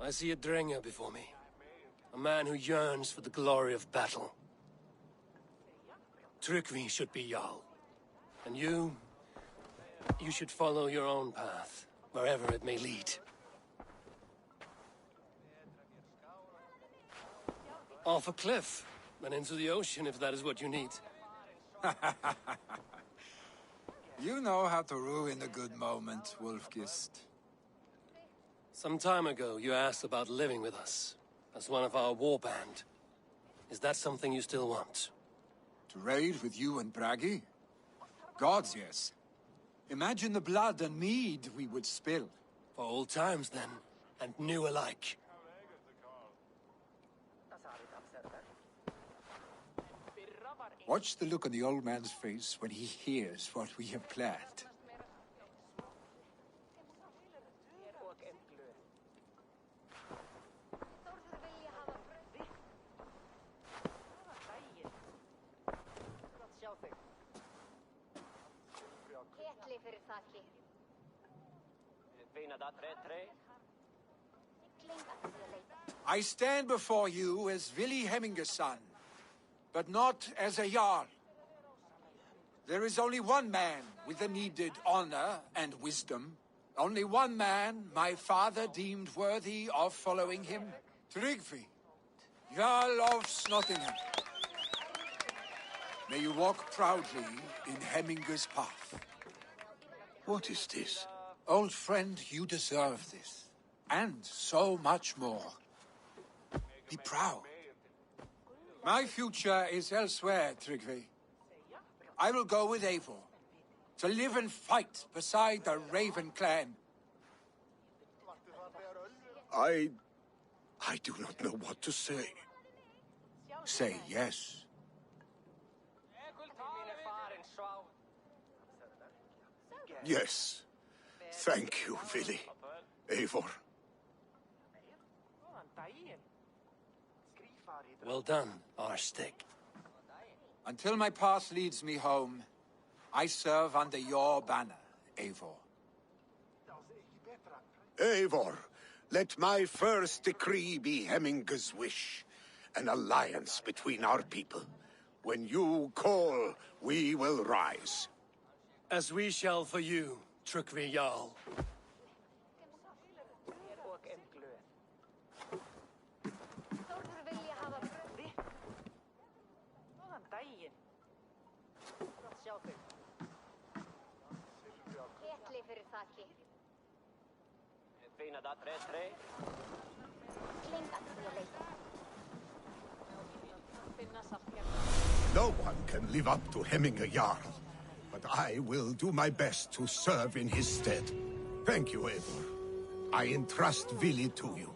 I see a Drenger before me. A man who yearns for the glory of battle. Tryggvi should be Jarl. And you should follow your own path, wherever it may lead. Off a cliff, and into the ocean if that is what you need. You know how to ruin a good moment, Wolfgist. Some time ago, you asked about living with us, as one of our war band. Is that something you still want? To raid with you and Bragi? Gods, yes. Imagine the blood and mead we would spill. For old times, then, and new alike. Watch the look on the old man's face when he hears what we have planned. I stand before you as Vili Hemminger's son, but not as a Jarl. There is only one man with the needed honor and wisdom. Only one man my father deemed worthy of following him. Tryggvi, Jarl of Snottingham. May you walk proudly in Hemminger's path. What is this? Old friend, you deserve this. And so much more. Be proud. My future is elsewhere, Tryggvi. I will go with Eivor, to live and fight beside the Raven clan. I do not know what to say. Say yes. Yes. Thank you, Vili. Eivor. Well done, Arstig. Until my path leads me home, I serve under your banner, Eivor. Eivor, let my first decree be Hemminger's wish. An alliance between our people. When you call, we will rise. As we shall for you, Tryggvi Jarl. No one can live up to Hemminger Jarl, but I will do my best to serve in his stead. Thank you, Eivor. I entrust Vili to you.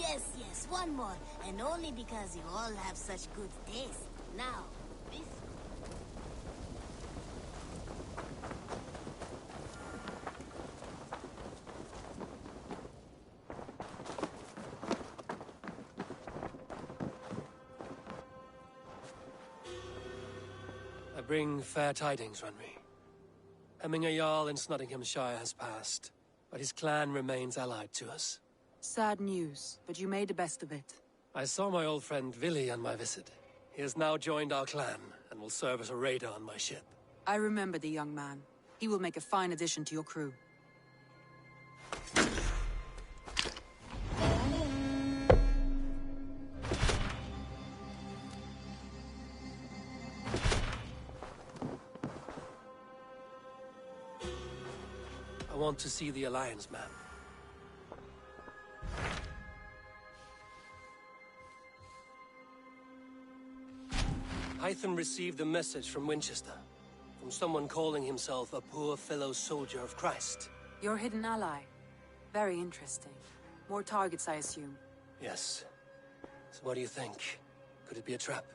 Yes, one more. And only because you all have such good taste. Now, this... I bring fair tidings, Runry. Hemminger Jarl in Nottinghamshire has passed, but his clan remains allied to us. Sad news, but you made the best of it. I saw my old friend Vili on my visit. He has now joined our clan, and will serve as a raider on my ship. I remember the young man. He will make a fine addition to your crew. I want to see the Alliance map. Hytham received a message from Winchester, from someone calling himself a poor fellow soldier of Christ. Your hidden ally. Very interesting. More targets, I assume. Yes. So what do you think? Could it be a trap?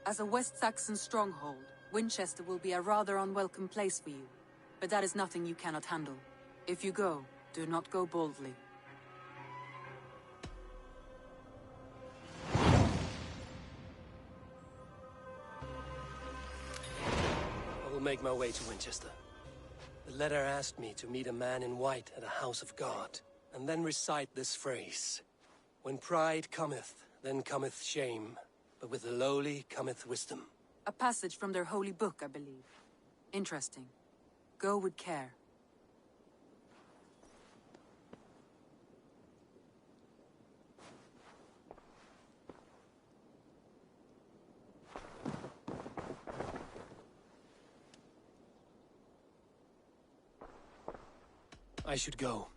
As a West Saxon stronghold, Winchester will be a rather unwelcome place for you. But that is nothing you cannot handle. If you go, do not go boldly. I will make my way to Winchester. The letter asked me to meet a man in white at a house of God, and then recite this phrase. When pride cometh, then cometh shame, but with the lowly cometh wisdom. A passage from their holy book, I believe. Interesting. Go with care. I should go.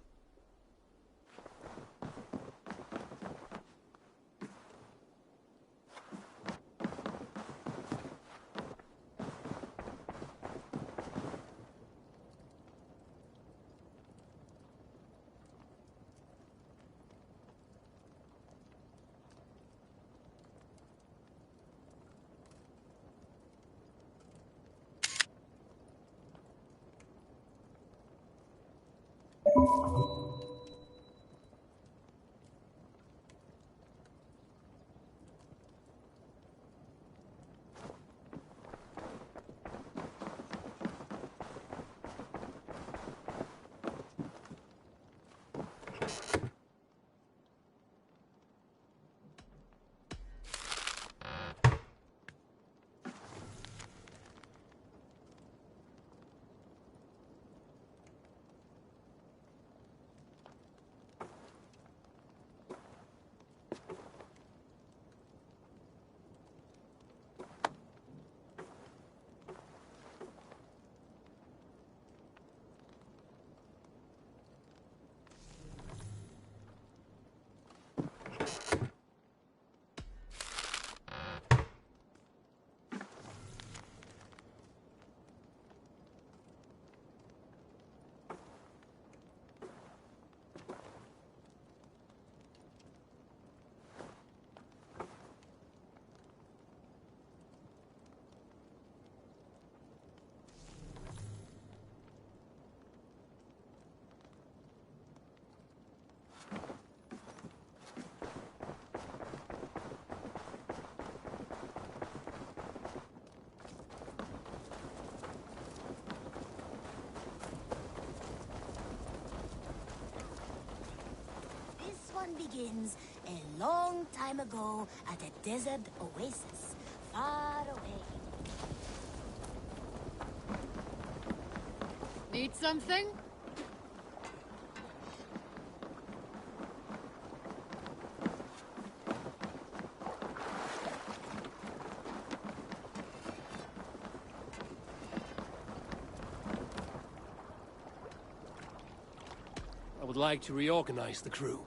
Begins a long time ago at a desert oasis far away. Need something? I would like to reorganize the crew.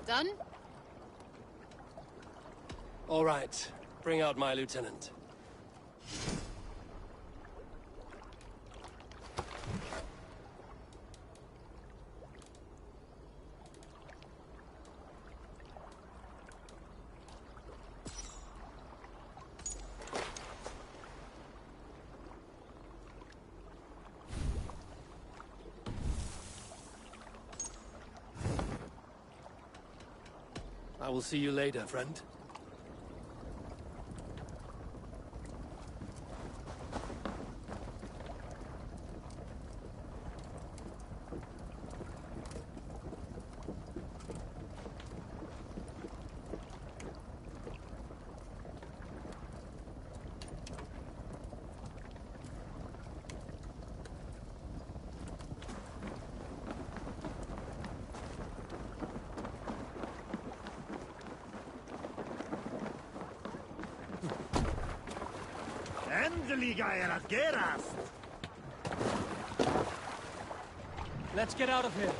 Done? All right. Bring out my lieutenant. I will see you later, friend. Let's get out of here.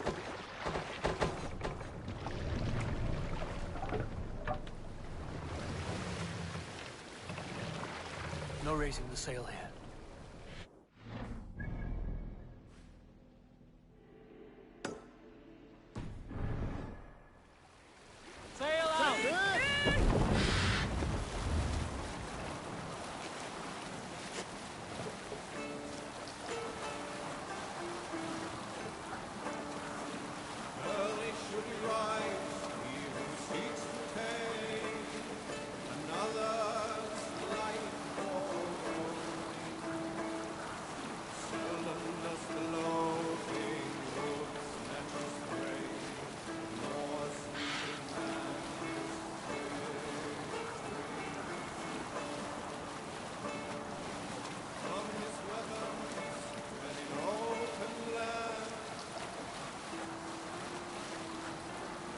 No raising the sail here. Sail out!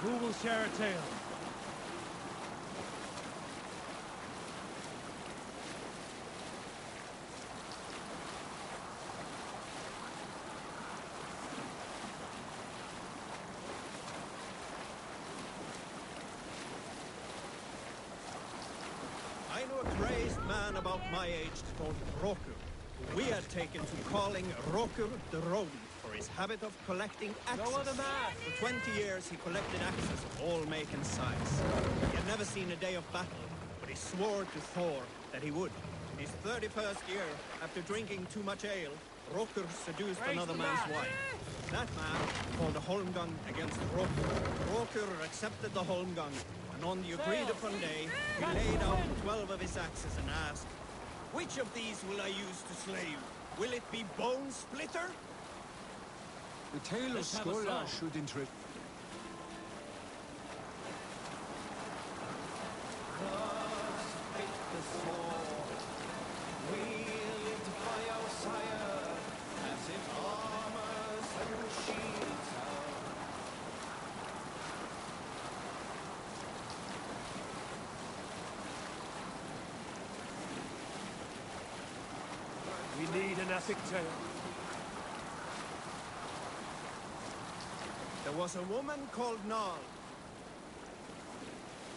Who will share a tale? I know a crazed man about my age called Roku, who we had taken to calling Rokur the Rodent for his habit of collecting axes. No other man! For 20 years he collected axes of all make and size. He had never seen a day of battle, but he swore to Thor that he would. In his 31st year, after drinking too much ale, Rokur seduced another man's wife. That man called a holmgang against Rokur. Rokur accepted the holmgang, and on the agreed-upon day, he laid out 12 of his axes and asked, "Which of these will I use to slay you? Will it be Bone Splitter?" The tale of Skola should interest... We need an epic tale. There was a woman called Nal.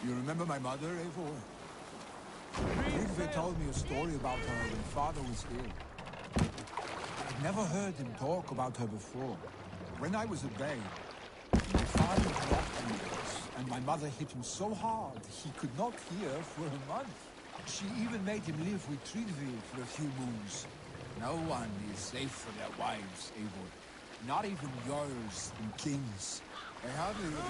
You remember my mother, Eivor? Yngve told me a story about her when father was ill. I'd never heard him talk about her before. When I was a babe, my father dropped me, and my mother hit him so hard he could not hear for a month. She even made him live with Trilvi for a few moons. No one is safe for their wives, Eivor. Not even yours and kings. They hardly live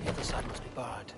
The other side must be barred.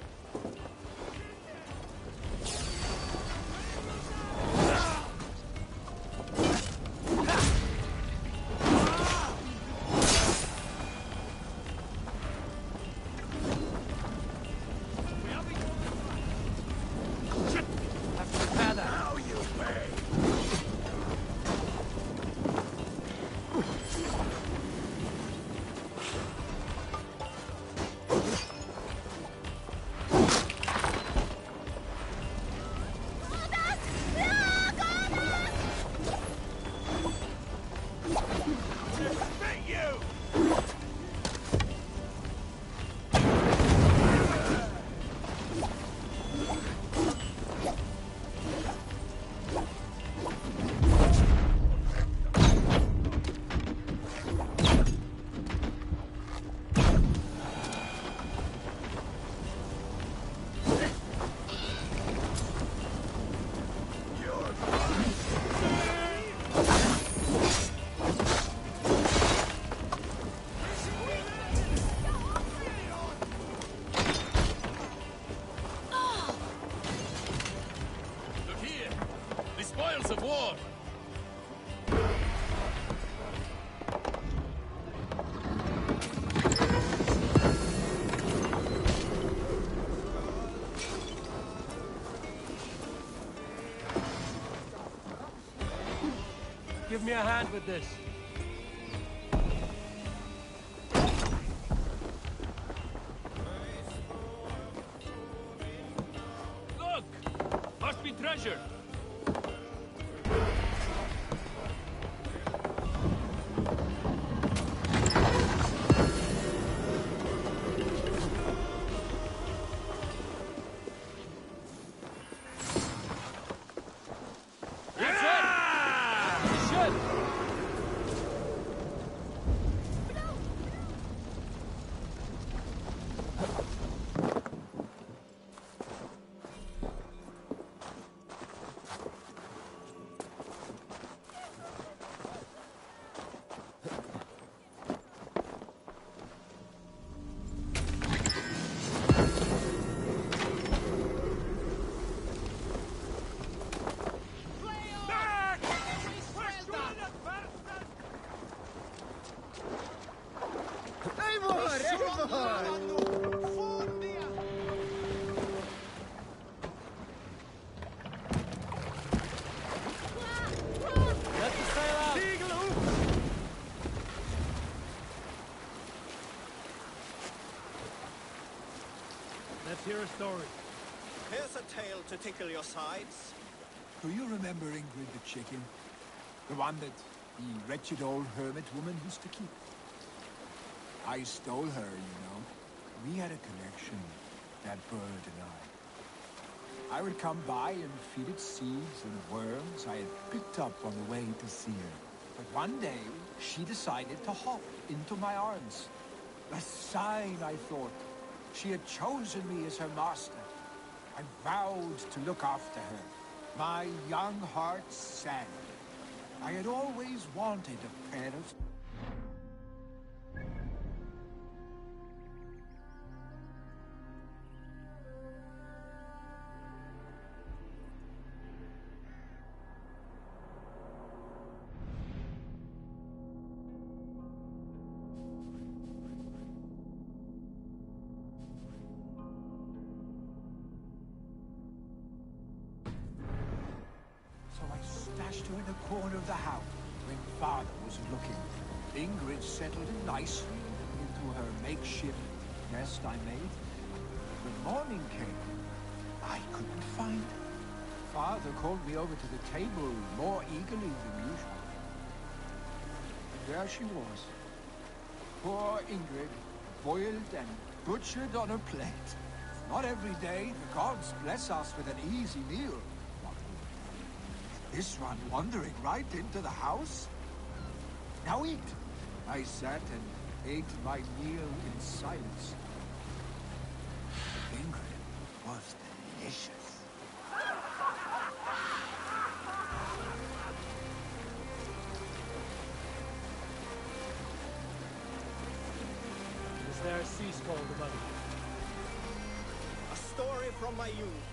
Of war. Give me a hand with this. Look! Must be treasure. Let's hear a story. Here's a tale to tickle your sides. Do you remember Ingrid the chicken? The one that the wretched old hermit woman used to keep? I stole her, you know. We had a connection, that bird and I. I would come by and feed it seeds and worms I had picked up on the way to see her. But one day, she decided to hop into my arms. A sign, I thought. She had chosen me as her master. I vowed to look after her. My young heart sang. I had always wanted a pair of... So I stashed her in a corner of the house when Father wasn't looking. Ingrid settled in nicely into her makeshift nest I made. When morning came, I couldn't find her. Father called me over to the table more eagerly than usual. There she was. Poor Ingrid, boiled and butchered on a plate. Not every day the gods bless us with an easy meal. This one wandering right into the house? Now eat! I sat and ate my meal in silence. Ingrid was delicious. Is there a sea scroll among you? A story from my youth.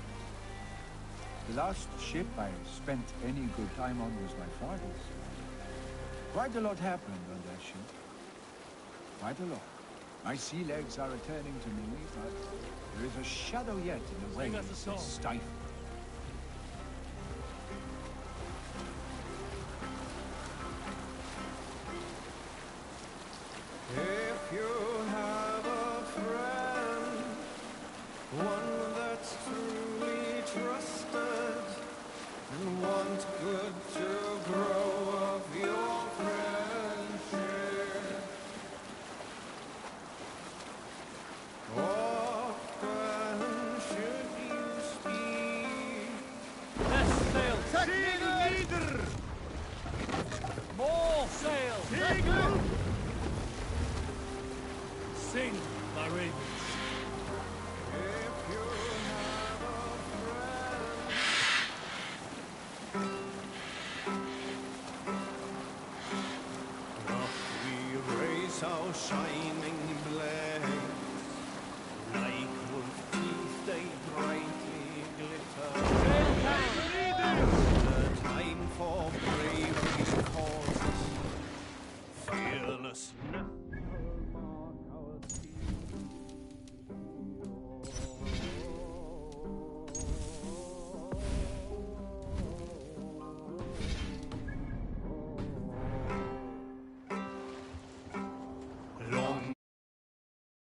The last ship I spent any good time on was my father's. Quite a lot happened on that ship. Quite a lot. My sea legs are returning to me, but there is a shadow yet in the waves that stifle. If you have a friend, one that's truly trusted, and want good to grow of your friendship, often should you speak. Less sail! Segel! More sail! Segel! Sing, my raven.